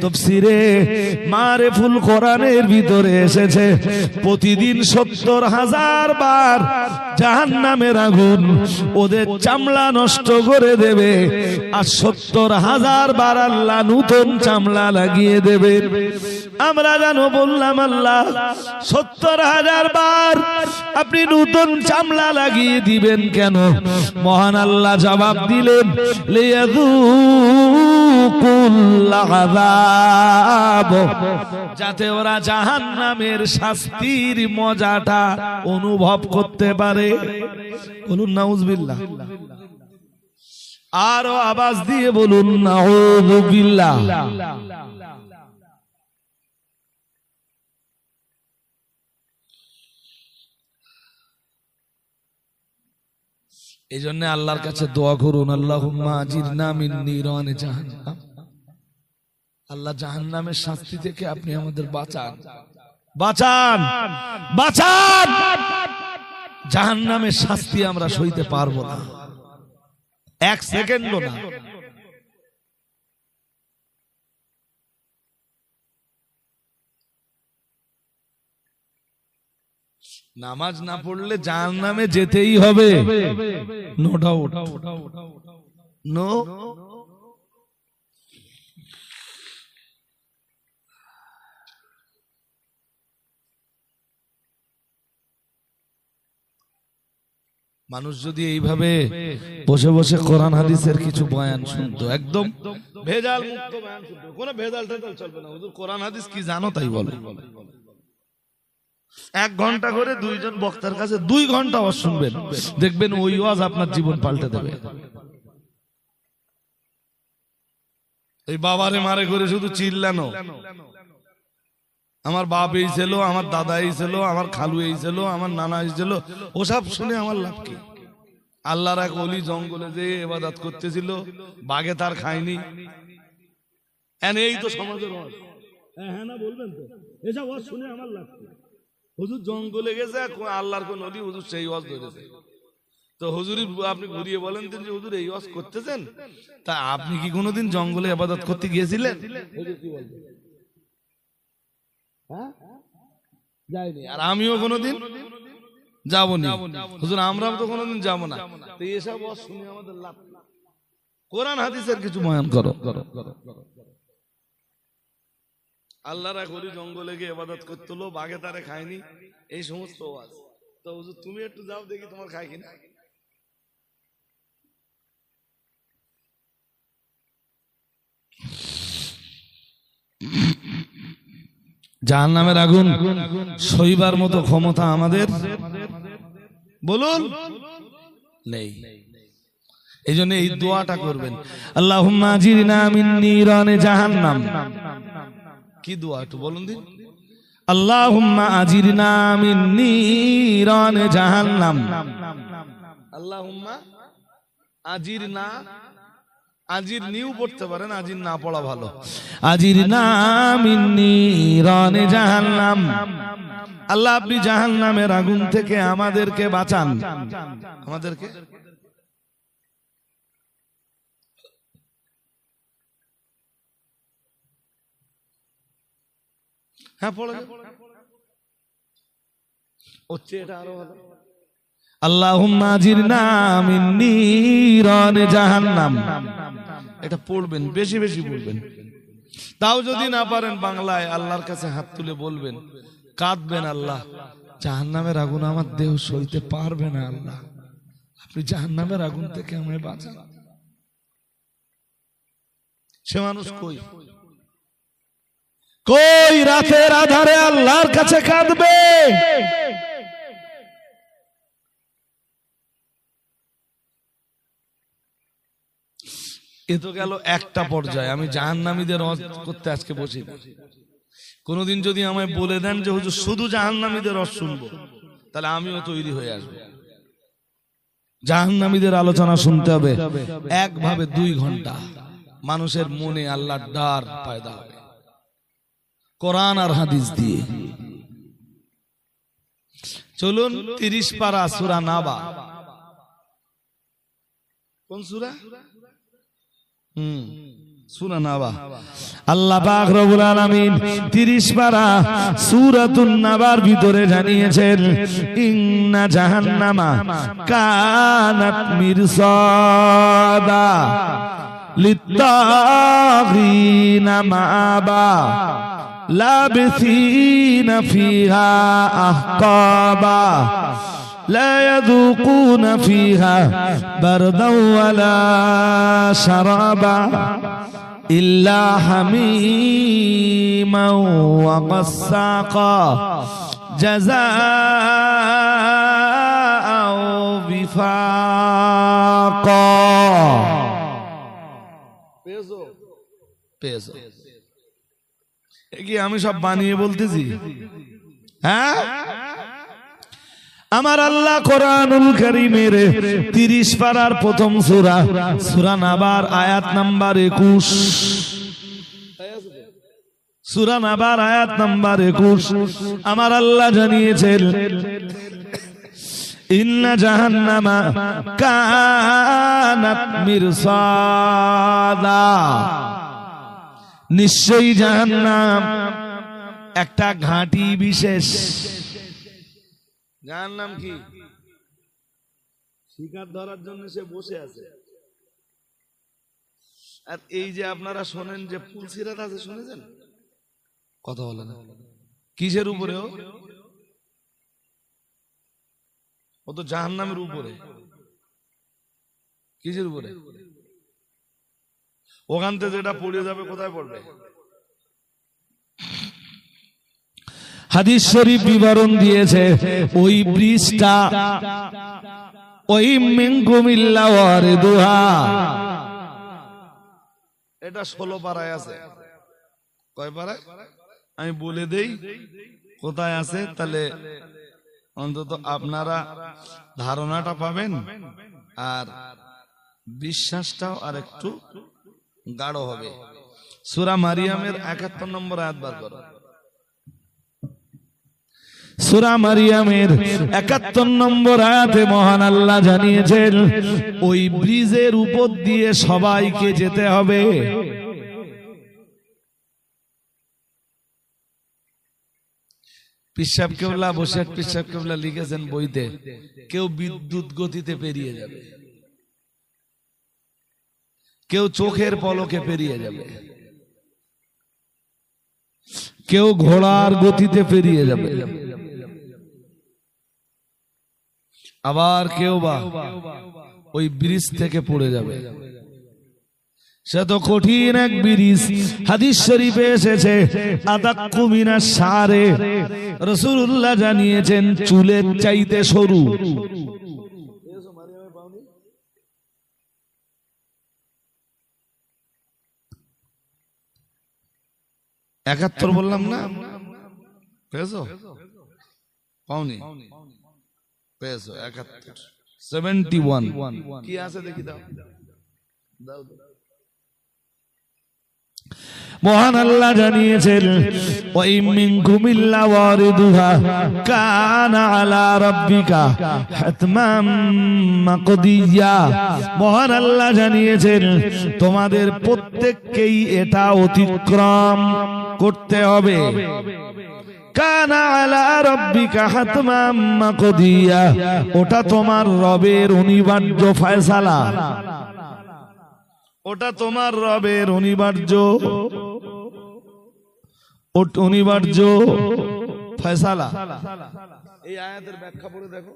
তাফসীরে মারেফুল কোরআনের ভিতরে এসেছে প্রতিদিন ৭০,০০০ বার জাহান্নামের আগুন ওদের চামড়া নষ্ট করে দেবে, আর ৭০,০০০ বার আল্লাহ নতুন চামড়া লাগিয়ে দেবে। আমরা জানো বললাম আল্লাহ ৭০,০০০ বার আপনি নতুন চামড়া লাগিয়ে দিবেন কেন? মহান আল্লাহ জবাব দিলেন লিয়াযুকুল আযাব, যাতে ওরা জাহান্নামের শাস্তির মজাটা অনুভব করতে পারে। বলুন নাউযুবিল্লাহ। আরো আওয়াজ দিয়ে বলুন নাউযুবিল্লাহ। এই জন্য আল্লাহর কাছে দোয়া করুন, আল্লাহুম্মা আজিরনা মিন নিরানি জাহান্নাম। আল্লাহ জাহান্নামের শাস্তি থেকে আপনি আমাদের বাঁচান, বাঁচান, বাঁচান। জাহান্নামের শাস্তি আমরা সইতে পারবো না, এক সেকেন্ডও না। নামাজ না পড়লে জাহান্নামে যেতেই হবে, নো ডাউট, নো। মানুষ যদি এইভাবে বসে বসে কোরআন হাদিসের কিছু বয়ান শুনতো, একদম ভেজাল মুক্ত বয়ান শুনতো, কোনো ভেজাল টেজাল চলবে না। হুজুর কোরআন হাদিস কি জানো তাই বলো। 1 ঘন্টা করে 2 জন বক্তার কাছে 2 ঘন্টা ওয়াজ শুনবেন, দেখবেন ওই ওয়াজ আপনার জীবন পাল্টে দেবে। এই বাবারে মারে করে শুধু চিল্লানো, আমার বাপ এই ছিল, আমার দাদা এই ছিল, আমার খালু এই ছিল, আমার নানা এই ছিল, ওসব শুনে আমার লাভ কি? আল্লাহর এক ওলি জঙ্গলে যে ইবাদত করতেছিল, বাঘে তার খায়নি। এই তো সমাজের ওয়াজ। হ্যাঁ না বলবেন তো, এসব ওয়াজ শুনে আমার লাভ কি? হুজুর জঙ্গলে গেছে, আল্লাহর কোন ওলি, হুজুর সেই ওয়াজ ধরেছে। তো হুজুরি আপনি ঘুরিয়ে বলেন যে হুজুর এই ওয়াজ করতেছেন, তা আপনি কি কোনোদিন জঙ্গলে ইবাদত করতে গিয়েছিলেন? হুজুর কি বলবেন? যাইনি, আর আমিও কোনোদিন যাবনি। হুজুর আমরাও তো কোনোদিন যাবো না। তো এসব ওয়াজ শুনে আমাদের লাভ। কোরআন হাদিসের কিছু বয়ান করো। আল্লাহর এক ওলি জঙ্গলে গিয়ে ইবাদত করতেলো, বাঘে তারে খায়নি, এই সমস্ত ওয়াজ। তো হুজুর তুমি একটু যাও দেখি তোমার খায় কিনা। জাহান্নামের আগুন সইবার মতো ক্ষমতা আমাদের বলুন নেই। এই জন্য এই দোয়াটা করবেন, আল্লাহুম্মা আজিরনা মিন নিরানি জাহান্নাম। কি দোয়া একটু বলুন দিন? আল্লাহুম্মা আজিরনা মিন নিরানি জাহান্নাম। আল্লাহুম্মা আজিরনা, আজির নিউ পড়তে পারেন, আজির না পড়া ভালো। আজিরনা মিন নিরানি জাহান্নাম। আল্লাহ আপনি জাহান্নামের আগুন থেকে আমাদেরকে বাঁচান। আমাদেরকে হ্যাঁ পড়ে হচ্ছে, এটা আরো ভালো। আল্লাহুম্মা আজিরনা মিন নিরানি জাহান্নাম। এটা পড়বেন, বেশি বেশি পড়বেন। তাও যদি না পারেন বাংলায় আল্লাহর কাছে হাত তুলে বলবেন, কাঁদবেন, আল্লাহ জাহান্নামের আগুন আমার দেহ সইতে পারবে না, আল্লাহ আপনি জাহান্নামের আগুন থেকে আমায় বাঁচান। সে মানুষ কই কই রাতের আধারে আল্লাহর কাছে কাঁদবে? এ তো গেল একটা পর্যায়ে। আমি জাহান্নামীদের রস করতে আজকে বসি না। কোনদিন যদি আমায় বলে দেন যে হুজুর শুধু জাহান্নামীদের রস শুনবো, তাহলে আমিও তৈরি হয়ে আসবো। জাহান্নামীদের আলোচনা শুনতে হবে একভাবে 2 ঘন্টা। মানুষের মনে আল্লাহর ডর পয়দা হবে কোরআন আর হাদিস দিয়ে। চলুন 30 পারা সূরা নাবা। কোন সূরা? সূরা নাবা। আল্লাহ পাক রব্বুল আলামিন 30 পারা সূরাতুন নাবার ভিতরে জানিয়েছেন, ইন্না জাহান্নামা কানাত মিরসাদা লিত্তাগিনা মাআবা লাবিসিনা ফিহা আহকাবা لا يذوقون فيها بردا ولا شرابا إلا حميما وغساقا جزاء وفاقا. পেয়েছো? কি আমি সব বানিয়ে বলতেছি? হ্যাঁ, আমার আল্লাহ কোরআনুল কারীমের 30 পারার প্রথম সূরা, সূরা নাবার আয়াত নাম্বার 21। সূরা নাবার আয়াত নাম্বার 21 আমার আল্লাহ জানিয়েছেন, ইন্না জাহান্নামা কানাত মিরসাদা। নিশ্চয়ই জাহান্নাম একটা ঘাঁটি বিশেষ। জাহান্নাম কি? শিকার ধরার জন্য সে বসে আছে। আর এই যে আপনারা শোনেন যে পুলসিরাত আছে, শুনেছেন? কথা বলে না কিসের উপরে? ও তো জাহান্নামের উপরে। কিসের উপরে? ওখান থেকে যেটা পড়ে যাবে কোথায় পড়বে? হাদিস শরীফ বিবরণ দিয়েছে ওই ব্রিজটা ওই মিনকুমিল্লা ওয়ারিদুহা, এটা 16 পারায় আছে। কয় পারায় আমি বলে দেই কোথায় আছে, তাহলে অন্তত আপনারা ধারণাটা পাবেন আর বিশ্বাসটাও আর একটু গাঢ় হবে। সূরা মারিয়ামের 71 নম্বর আয়াত বার করো। সূরা মারিয়ামের 71 নম্বর আয়াতে মহান আল্লাহ জানিয়েছেন ওই ব্রিজের উপর দিয়ে সবাইকে যেতে হবে। পিসাব কেবলা বসে পিসাব কেবলা লিখেছেন বইতে, কেউ বিদ্যুৎ গতিতে পেরিয়ে যাবে, কেউ চোখের পলকে পেরিয়ে যাবে, কেউ ঘোড়ার গতিতে পেরিয়ে যাবে, আবার কেউ বা ওই ব্রিজ থেকে পড়ে যাবে। সে তো কঠিন এক ব্রিজ। হাদিস শরীফে এসেছে আদাক্কু মিনাশ শারে, রাসূলুল্লাহ জানিয়েছেন চুলের চাইতে সরু। 71 বললাম না, পেয়েছো? পাওনি? পেয়েছো 71, 71 কি আছে দেখি দাও। মহান আল্লাহ জানিয়েছেন ওয়া মিনকুম ইল্লা ওয়ারিদুহা কানা আলা রাব্বিকা হাতমান মাকদিয়া। মহান আল্লাহ জানিয়েছেন তোমাদের প্রত্যেককেই এটা অতিক্রম করতে হবে। কানা আলা রাব্বিকা হাতমান মাকদিয়া, ওটা তোমার রবের অনিবার্য ফয়সালা, ওটা তোমার রবের অনিবার্য ফয়সালা। এই আয়াতের ব্যাখ্যা পড়ে দেখো,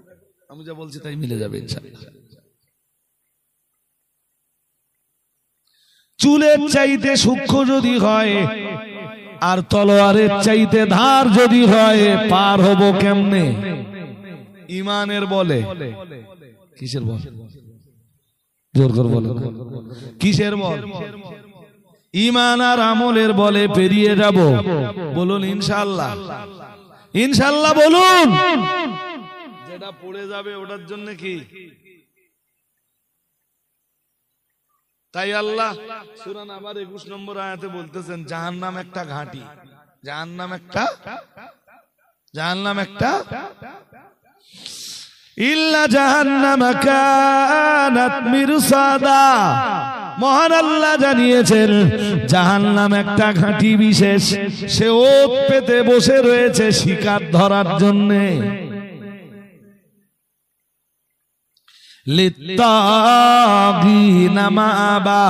আমি যা বলছি তাই মিলে যাবে ইনশাআল্লাহ। চুলের চাইতে সূক্ষ্ম যদি হয় আর তলোয়ারের চাইতে ধার যদি হয়, পার হব কেমনে? ঈমানের বলে। কিসের বল? জোর করে বলো, কিসের বল? ঈমান আর আমলের বলে পেরিয়ে যাব। বলুন ইনশাআল্লাহ। ইনশাআল্লাহ বলুন। যেটা পড়ে যাবে ওটার জন্য কি? তাই আল্লাহ সূরা নাবার 21 নম্বর আয়াতে বলতেছেন জাহান্নাম একটা ঘাঁটি, জাহান্নাম একটা ইল্লা জাহান্নামা কানাত মিরসাদা। মহান আল্লাহ জানিয়েছেন জাহান্নাম একটা ঘাঁটি বিশেষ, সে ওত পেতে বসে রয়েছে শিকার ধরার জন্য। লিত্তাগিনা মাআবা,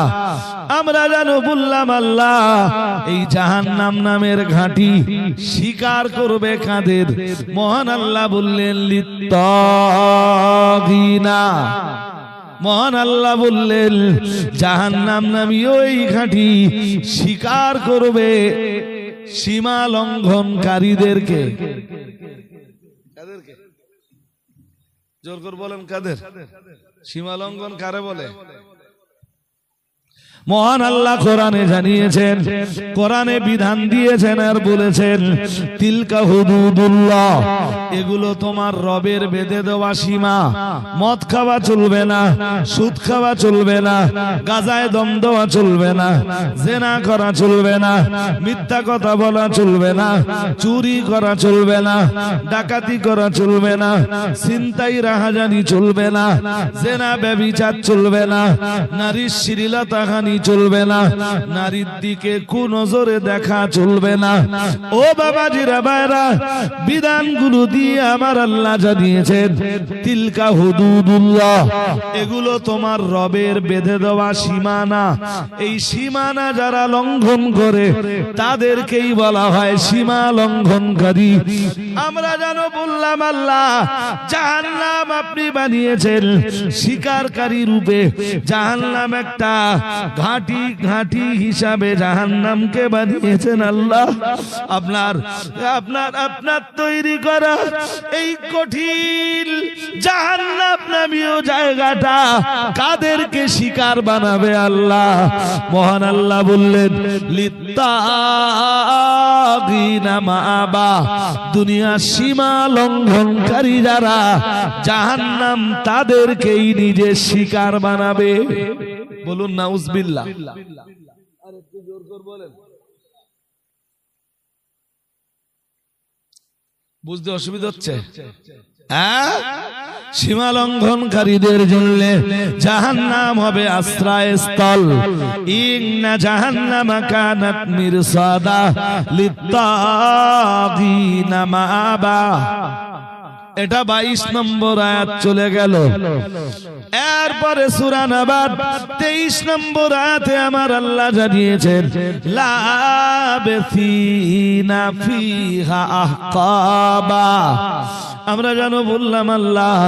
আমরা জানো বললাম আল্লাহ এই জাহান্নাম নামের ঘাঁটি শিকার করবে কাদের? মহান আল্লাহ বললেন লিত্তাগিনা। মহান আল্লাহ বললেন জাহান্নাম নামী ওই ঘাঁটি শিকার করবে সীমা লঙ্ঘনকারীদেরকে। কাদেরকে? জোর করে বলেন কাদের? সীমা লঙ্ঘন কারে বলে? মহান আল্লাহ কোরআনে জানিয়েছেন, কোরআনে বিধান দিয়েছেন আর বলেছেন তিলকা হুদুদুল্লাহ, এগুলো তোমার রবের বেঁধে দেওয়া সীমা। মদ খাওয়া চলবে না, সুদ খাওয়া চলবে না, গাঁজায় দম দেওয়া চলবে না, জেনা করা চলবে না, মিথ্যা কথা বলা চলবে না, চুরি করা চলবে না, ডাকাতি করা চলবে না, ছিনতাই রাহাজানি চলবে না, জেনা ব্যভিচার চলবে না, নারীর শ্লীলতাহানি তাকানি চলবে না, নারীর দিকে কুনজরে দেখা চলবে না। ও বাবাজিরা ভাইরা, বিধানগুলো দিয়ে আমার আল্লাহ জানিয়েছেন তিলকা হুদুদুল্লাহ, এগুলো তোমার রবের বেঁধে দেওয়া সীমানা। এই সীমানা যারা লঙ্ঘন করে তাদেরকেই বলা হয় সীমা লঙ্ঘনকারী। আমরা জানো বললাম আল্লাহ জাহান্নাম আপনি বানিয়েছেন শিকারকারী রূপে, জাহান্নাম একটা ঘাঁটি ঘাঁটি হিসাবে জাহান্নামকে বানিয়েছেন আল্লাহ। আপনার আপনার আপনার তৈরি করা এই কঠিন জাহান্নাম নামীয় জায়গাটা কাদেরকে শিকার বানাবে আল্লাহ? মহান আল্লাহ বললেন লিত্তাগিনা মাআবা, দুনিয়ার সীমা লঙ্ঘনকারী যারা জাহান্নাম তাদেরকেই নিজের শিকার বানাবে। বলুন নাউজুবিল্লাহ। আর একটু জোর করে বলেন, বুঝতে অসুবিধা হচ্ছে? সীমা লঙ্ঘনকারীদের জন্য জাহান্নাম হবে আশ্রয়স্থল। ইন্না জাহান্নামা কানাত মিরসাদা লিত্তাগিনা মাআবা। এটা 22 নম্বর আয়াত চলে গেল। এরপরে সূরা নাবাত 23 নম্বর আয়াতে আমার আল্লাহ জানিয়েছেন লাবিসিনা ফিহা আহকাবা। আমরা জানো বললাম আল্লাহ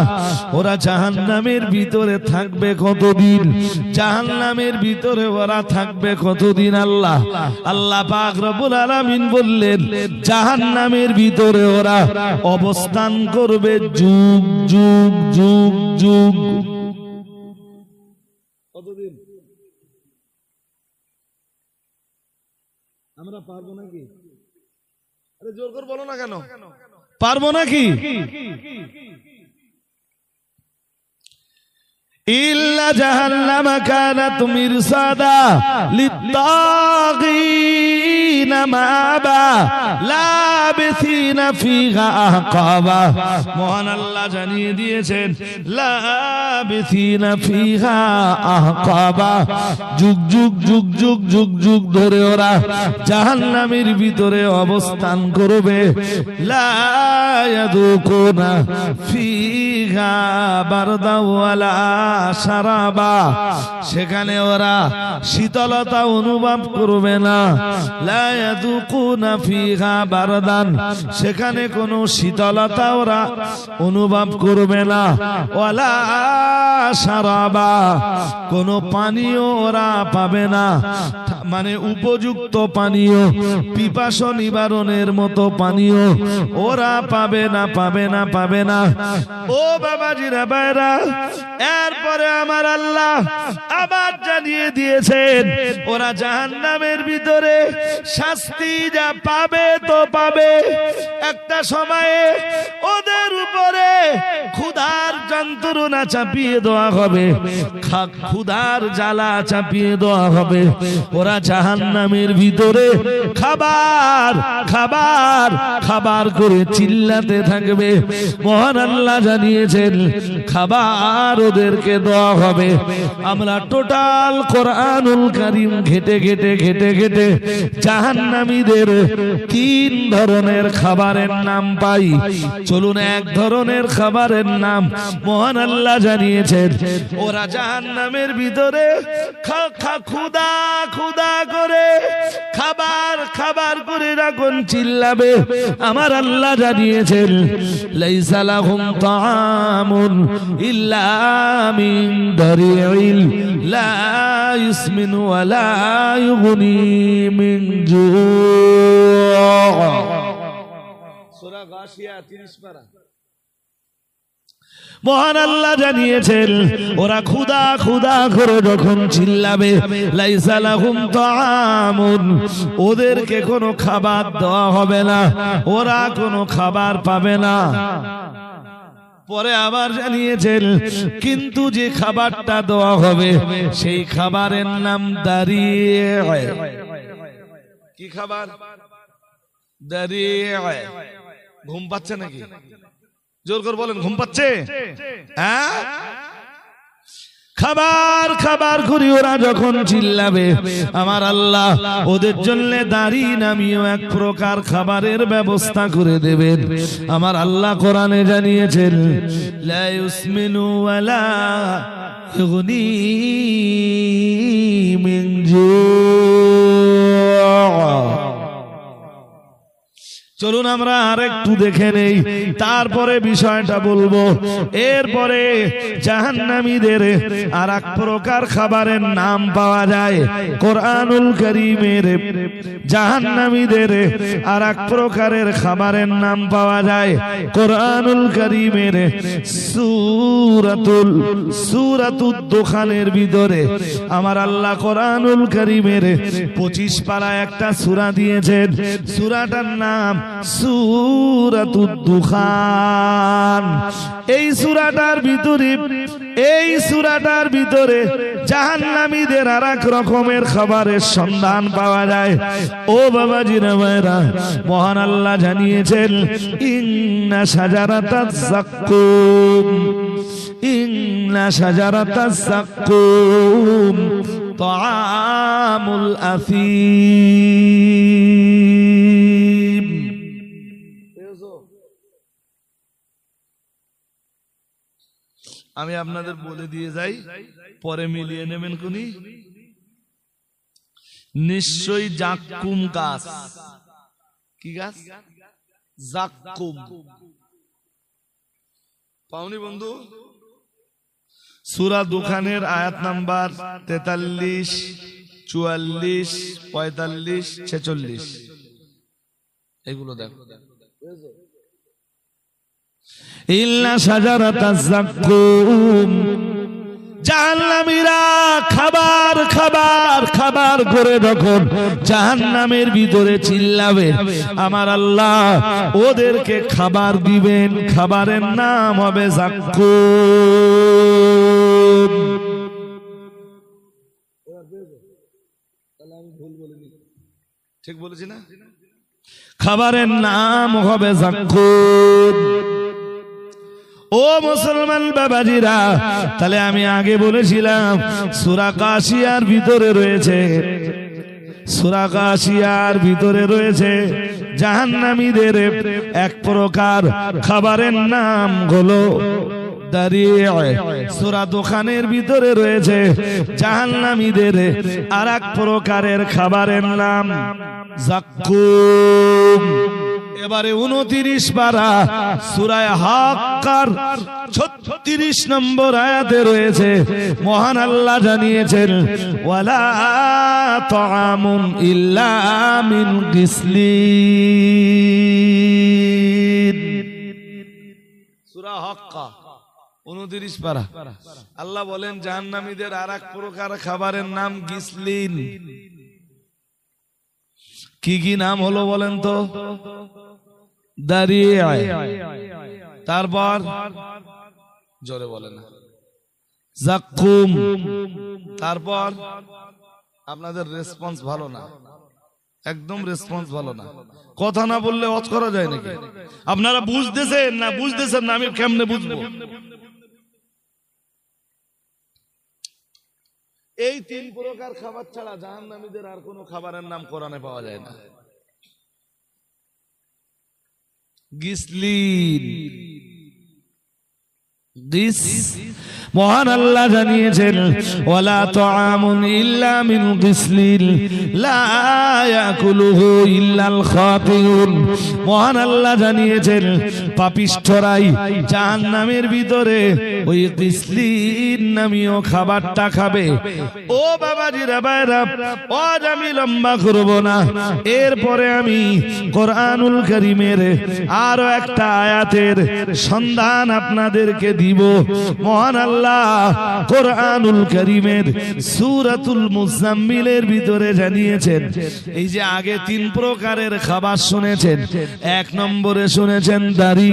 ওরা জাহান্নামের ভিতরে থাকবে কতদিন, জাহান্নামের ভিতরে ওরা থাকবে কতদিন। আল্লাহ আল্লাহ পাক রব্বুল আলামিন বললেন জাহান্নামের ভিতরে ওরা অবস্থান করবে যুগ যুগ যুগ যুগ। কতদিন? আমরা পারবো নাকি? আরে জোর করে বলো না কেন? পারবো নাকি? ইল্লা জাহান্নামা কানাত মিরসাদা লিত্তাগিনা মাআবা লাবিসিনা ফিহা আহকাবা। মহান আল্লাহ জানিয়ে দিয়েছেন লাবিসিনা ফিহা আহকাবা, যুগ যুগ যুগ যুগ যুগ যুগ ধরে ওরা জাহান্নামের ভিতরে অবস্থান করবে। লা ইয়াযুকুনা ফিহা বারদা ওয়ালা সারাবা, সেখানে ওরা শীতলতা অনুভব করবে না। লা ইয়াযুকুনা ফিহা বারদান, সেখানে কোনো শীতলতা ওরা অনুভব করবে না। ওয়ালা সারাবা, কোনো পানীয় ওরা পাবে না, মানে উপযুক্ত পানীয়, পিপাসা নিবারণের মতো পানীয় ওরা পাবে না, পাবে না, পাবে না। ও বাবাজিরা ভাইরা, এরপরে আমার আল্লাহ আবার জানিয়ে দিয়েছেন ওরা জাহান্নামের ভিতরে শাস্তি যা পাবে তো পাবে। একটা সময়ে ওদের উপরে ক্ষুধার যন্ত্রণা চাপিয়ে দেওয়া হবে, ক্ষুধার জ্বালা চাপিয়ে দেওয়া হবে। ওরা জাহান্নামের ভিতরে খাবার খাবার খাবার করে চিল্লাতে থাকবে। মহান আল্লাহ জানিয়েছেন খাবার ওদেরকে দেওয়া হবে। আমরা টোটাল কোরআনুল কারীম ঘেটে ঘেটে ঘেটে ঘেটে জাহান্নামীদের 3 ধরনের খাবারের নাম পাই। চলুন এক ধরনের খাবারের নাম মহান আল্লাহ জানিয়েছেন ওরা জাহান্নামের ভিতরে ক্ষুধা ক্ষুধা করে খাবার খাবার করে যখন চিল্লাবে, আমার আল্লাহ জানিয়েছেন লাইসা লাহুম তাআমুন ইল্লা মিন দারিইল লা ইসমিনু ওয়া লা ইউগনি মিন জু'। সূরা গাশিয়া 30 পারা। মহান আল্লাহ জানিয়েছেন ওরা ক্ষুধা ক্ষুধা করে যখন চিল্লাবে লাইসা লাহুম তাআমুন, ওদেরকে কোনো খাবার দেওয়া হবে না, ওরা কোনো খাবার পাবে না। পরে আবার জানিয়েছেন কিন্তু যে খাবারটা দেওয়া হবে সেই খাবারের নাম দারিয়ে। কি খাবার? দারিয়ে। ঘুম পাচ্ছে নাকি? জোর করে বলেন, ঘুম পাচ্ছে? হ্যাঁ, খাবার খাবার করি ওরা যখন চিল্লাবে, আমার আল্লাহ ওদের জন্য দাড়ি নামিয়েও এক প্রকার খাবারের ব্যবস্থা করে দেবেন। আমার আল্লাহ কোরআনে জানিয়েছেন, লা ইউসমিনু ওয়ালা ইগনি মিন জু'। চলুন আমরা আরেকটু দেখে নেই, তারপরে বিষয়টা বলবো। এরপরে জাহান্নামীদের আর এক প্রকার খাবারের নাম পাওয়া যায় কোরআনুল কারীমের। জাহান্নামীদের আর এক প্রকারের খাবারের নাম পাওয়া যায় কোরআনুল কারীমের সূরাতুদ দুখানের ভিতরে। আমার আল্লাহ কোরআনুল কারীমের 25 পারায় একটা সূরা দিয়েছেন, সূরাটার নাম সূরাতুদ দুখান। এই সূরাটার ভিতরে জাহান্নামীদের আর এক রকমের খাবারের সন্ধান পাওয়া যায়। ও বাবাজিরা ভাইরা, মহান আল্লাহ জানিয়েছেন, ইন্না শাজারাতাজ যাক্কুম, ইন্না শাজারাতাজ যাক্কুম তাআমুল আফিম। আমি আপনাদের বলে দিয়ে যাই, পরে মিলিয়ে নেবেন কোনি। নিশ্চয়ই জাক্কুম গাছ। কি গাছ? জাক্কুম। পাওনি বন্ধু? সূরা দুখানের আয়াত নাম্বার 43, 44, 45, 46 এগুলো দেখো। ইল্লা শাজারাতাজ যাক্কুম। জাহান্নামীরা খাবার খাবার খাবার করে যখন জাহান্নামের ভিতরে চিল্লাবে, আমার আল্লাহ ওদেরকে খাবার দিবেন, খাবারের নাম হবে যাক্কুম। ঠিক বলেছি না? খাবারের নাম হবে যাক্কুম। ও মুসলমান বাবাজিরা, তাহলে আমি আগে বলেছিলাম সূরা গাশিয়ার ভিতরে রয়েছে, সূরা গাশিয়ার ভিতরে রয়েছে জাহান্নামীদের এক প্রকার খাবারের নাম হলো দারিয়ে। সূরা দুখানের ভিতরে রয়েছে জাহান্নামীদের আর এক প্রকারের খাবারের নাম যাক্কুম। এবারে 29 পারা সূরা হাক্কার 36 নম্বর আয়াতে রয়েছে, মহান আল্লাহ জানিয়েছেন, ওয়ালা তাআমুন ইল্লা মিন গিসলিন। সূরা হাক্কা 29 পারা। আল্লাহ বলেন জাহান্নামীদের আর এক প্রকার খাবারের নাম গিসলিন। কি কি নাম হলো বলেন তো? দারিয়ে, তারপর জোরে বলেন না, যাক্কুম, তারপর আপনাদের রেসপন্স ভালো না, একদম রেসপন্স ভালো না। কথা না বললে ওয়াজ করা যায় নাকি? আপনারা বুঝতেছেন না? বুঝতেছেন না? আমি কেমনে বুঝবো? এই 3 প্রকার খাবার ছাড়া জাহান্নামীদের আর কোনো খাবারের নাম কোরআনে পাওয়া যায় না। গিসলিন, মহান আল্লাহ জানিয়েছেন, ওয়ালা তাআমুন ইল্লা মিন গিসলিন লা ইয়াকুলুহু ইল্লাল খাতিউন। মহান আল্লাহ জানিয়েছেন, পাপিষ্ঠরাই জাহান্নামের ভিতরে ওই গিসলিন নামীয় খাবারটা খাবে। ও বাবাজিরা ভাইরা, আজ আমি লম্বা করব না, এরপরে আমি কোরআনুল কারীমের আরো একটা আয়াতের সন্ধান আপনাদেরকে দিব। মহান আল্লাহ কোরআনুল কারীমের সূরাতুল মুজাম্মিলের ভিতরে জানিয়েছেন, এই যে আগে 3 প্রকারের খাবার শুনেছেন, 1 নম্বরে শুনেছেন দাড়ি,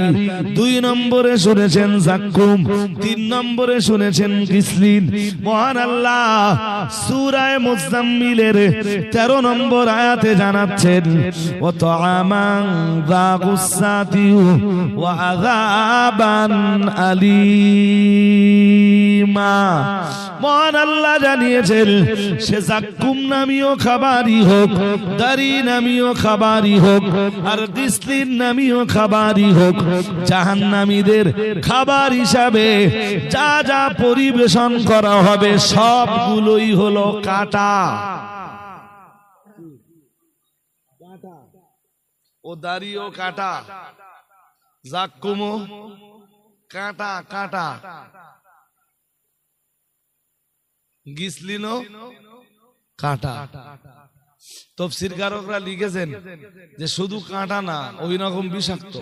2 নম্বরে শুনেছেন যাক্কুম, 3 নম্বরে শুনেছেন গিসলিন। মহান আল্লাহ সূরা মুজাম্মিলের 13 নম্বর আয়াতে জানাচ্ছেন, ওয়া তাআমান যা গুসাতি ওয়া আযাবান আলী। হামিমা। মহান আল্লাহ জানিয়েছেন সে জাক্কুম নামীয় খাবারই হোক, দারি নামীয় খাবারই হোক, আর গিসলিন নামীয় খাবারই হোক, জাহান্নামীদের খাবার হিসাবে যা যা পরিবেশন করা হবে সবগুলোই হলো কাঁটা। ও দাড়িও কাঁটা, জাক্কুমও কাঁটা কাঁটা, গিসলিনও কাঁটা। তাফসীরকারকরা লিখেছেন যে শুধু কাঁটা না, ওই রকম বিষাক্ত,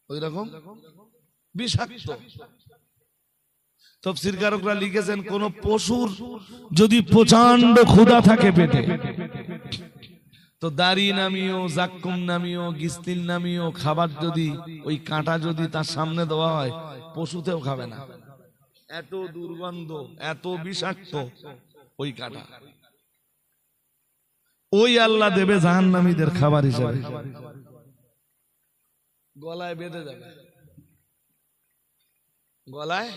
ওই রকম বিষাক্ত। তাফসীরকারকরা লিখেছেন কোন পশুর যদি প্রচন্ড ক্ষুধা থাকে পেটে, তো দাড়ি নামীয়, জাক্কুম নামীয়, গিসলিন নামীয় খাবার যদি ওই কাঁটা যদি তার সামনে দেওয়া হয়, পশুতেও খাবে না, এত দুর্গন্ধ, এত বিষাক্ত ওই কাঁটা। ওই আল্লাহ দেবে জাহান্নামীদের খাবার হিসেবে, গলায় বেঁধে যাবে, গলায়,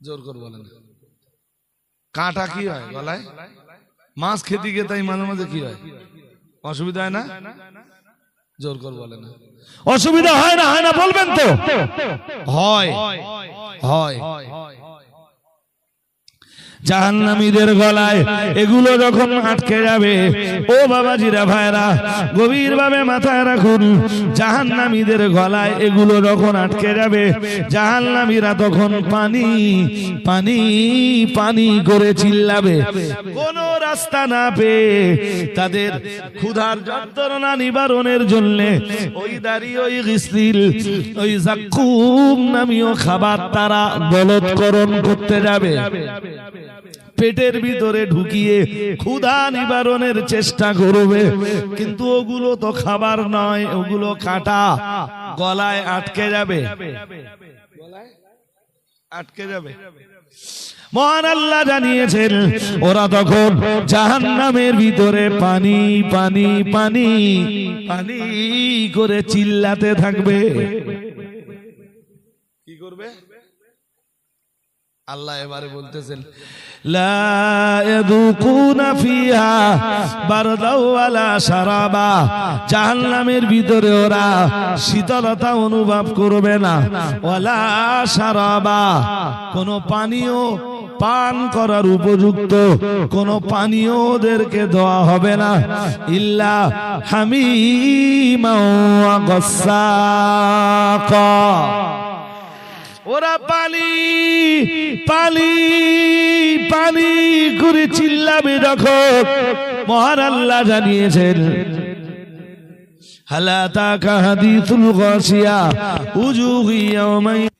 জোর করে বলেন কাঁটা কি হয় গলায়? মাছ খেতে গিয়ে তাই মাঝে মাঝে কি হয়, অসুবিধা হয় না? জোর করে বলেন অসুবিধা হয় না? হয় না বলবেন তো? হয় হয়। জাহান্নামীদের গলায় এগুলো যখন আটকে যাবে, ও বাবাজিরা ভাইরা গভীর ভাবে মাথায় রাখুন, জাহান্নামীদের গলায় এগুলো যখন আটকে যাবে, জাহান্নামীরা তখন পানি পানি পানি করে চিল্লাবে। কোন রাস্তা না পেয়ে তাদের ক্ষুধার যন্ত্রণা নিবারণের জন্য ওই দাড়ি, ওই গিসলিন, ওই জাক্কুম নামীয় খাবার তারা গলৎকরণ করতে যাবে, পেটের ভিতরে ঢুকিয়ে ক্ষুধা নিবারণের চেষ্টা করবে। কিন্তু ওগুলো তো খাবার নয়, ওগুলো কাঁটা, গলায় আটকে যাবে, গলায় আটকে যাবে। মহান আল্লাহ জানিয়েছেন ওরা তখন জাহান্নামের ভিতরে পানি পানি পানি পানি করে চিল্লাতে থাকবে। কি করবে আল্লাহ এবারে বলতেছেন, লা ইয়াযুকুনা ফিহা বারদাও ওয়ালা শারাবা। জাহান্নামের ভিতরে ওরা শীতলতা অনুভব করবে না, ওয়ালা শারাবা, কোন পানীয় পান করার উপযুক্ত কোন পানীয় ওদেরকে দেওয়া হবে না, ইল্লা হামিমা ওয়া গাসসাকা। ওরা পানি পানি পানি করে চিল্লাবে যখন, মহান আল্লাহ জানিয়েছেন হাল আতাকা হাদিসুল গাশিয়া উজুহু ইয়াওমাইযিন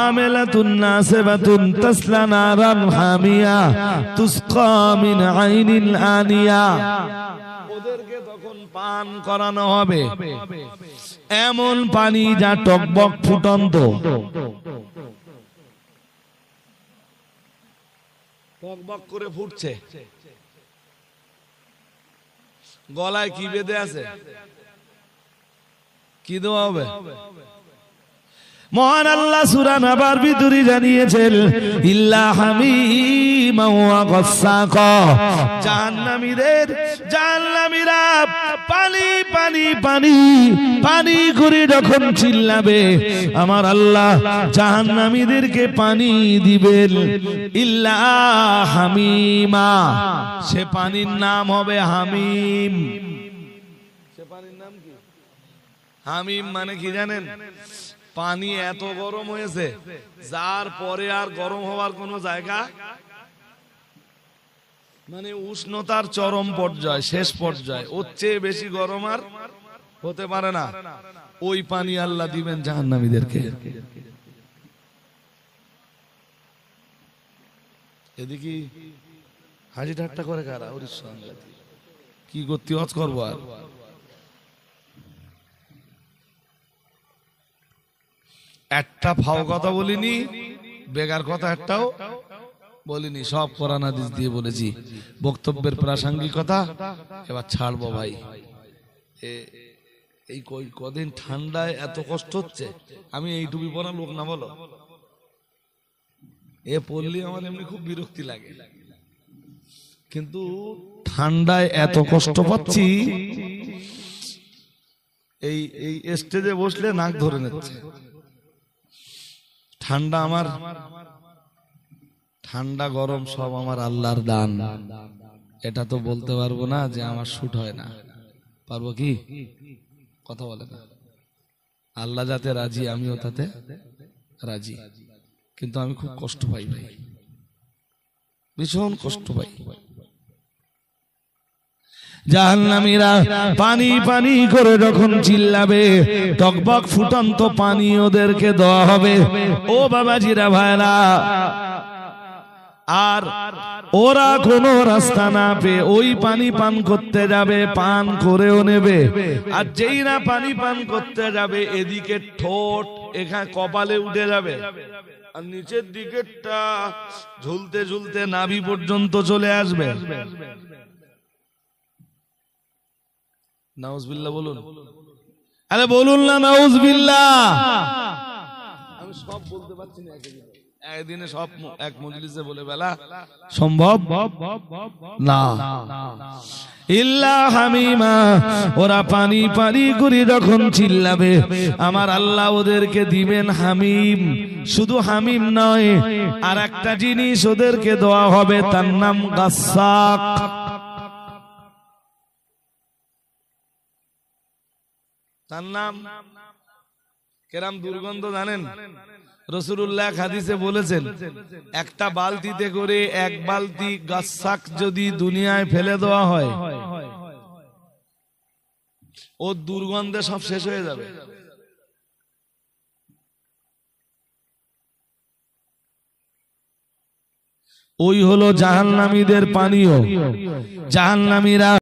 আমিলাতুন নাসিবাতুন তাসলা নারান হামিয়া তুসকা মিন আইনিন আনিয়া। ওদেরকে তখন পান করানো হবে এমন পানি যা টকবক ফুটন্ত, টকবক করে ফুটছে। গলায় কি বেঁধে আছে, কি দেওয়া হবে? মহান আল্লাহ সূরা নাবার ভিতরে জানিয়েছেন ইল্লা হামিমা ওয়া গাসসাকা। জাহান্নামীরা পানি পানি পানি পানি করে যখন চিল্লাবে, আমার আল্লাহ জাহান্নামীদেরকে পানি দিবেন ইল্লা হামিমা। সে পানির নাম হবে হামিম। সে পানির নাম কি? হামিম মানে কি জানেন? পানি এত গরম হয়েছে যার পরে আর গরম হওয়ার কোন জায়গা, মানে উষ্ণতার চরম পর্যায়, শেষ পর্যায়, ওর চেয়ে বেশি গরম আর হতে পারে না। ওই পানি আল্লাহ দিবেন জাহান্নামীদেরকে। এদিকে হাসি ঠাট্টা করে কারা? কি করতে অজ করবো আর? একটা ফাও কথা বলিনি, বেগার কথা একটাও বলিনি, সব কোরআন হাদিস দিয়ে বলেছি। বক্তব্যের প্রাসঙ্গিকতা এবার ছাড়বো ভাই, এই কদিন ঠান্ডায় এত কষ্ট হচ্ছে। আমি এই টুপি পরা লোক না, বলো, এ পড়লে আমার এমনি খুব বিরক্তি লাগে, কিন্তু ঠান্ডায় এত কষ্ট পাচ্ছি, এই এই স্টেজে বসলে নাক ধরে নিচ্ছে। ঠান্ডা আমার, ঠান্ডা গরম সব আমার আল্লাহর দান। এটা তো বলতে পারবো না যে আমার শুট হয় না, পারবো কি? কথা বলে না। আল্লাহ যাতে রাজি, আমিও তাতে রাজি, কিন্তু আমি খুব কষ্ট পাই ভাই, ভীষণ কষ্ট পাই। জাহান্নামীরা পানি পানি করে যখন চিল্লাবে, টকবক ফুটন্ত পানি ওদেরকে দেওয়া হবে। ও বাবাজিরা, ভাইরা, আর ওরা কোনো রাস্তা না পেয়ে ওই পানি পান করতে যাবে, পান করেও নেবে। আর যেই না পানি পান করতে যাবে, এদিকে ঠোঁট এখানে কপালে উঠে যাবে, আর নিচের দিকেরটা ঝুলতে ঝুলতে নাভি পর্যন্ত চলে আসবে। নাউজুবিল্লাহ বলুন, আরে বলুন না নাউজুবিল্লাহ। আমি সব বলতে পারছি না একদিনে, সব এক মজলিসে বলে বেলা সম্ভব না। ইল্লা হামিমা, ওরা পানি পানি করে যখন চিল্লাবে, আমার আল্লাহ ওদেরকে দিবেন হামিম। শুধু হামিম নয়, আর একটা জিনিস ওদেরকে দেওয়া হবে, তার নাম গাসসাক। তার নাম কেরাম দুর্গন্ধ জানেন? রাসূলুল্লাহ হাদিসে বলেছেন, একটা বালতিতে করে এক বালতি গাসসাক যদি দুনিয়ায় ফেলে দেওয়া হয়, ও দুর্গন্ধে সব শেষ হয়ে যাবে। ওই হলো জাহান্নামীদের পানীয়। জাহান্নামীরা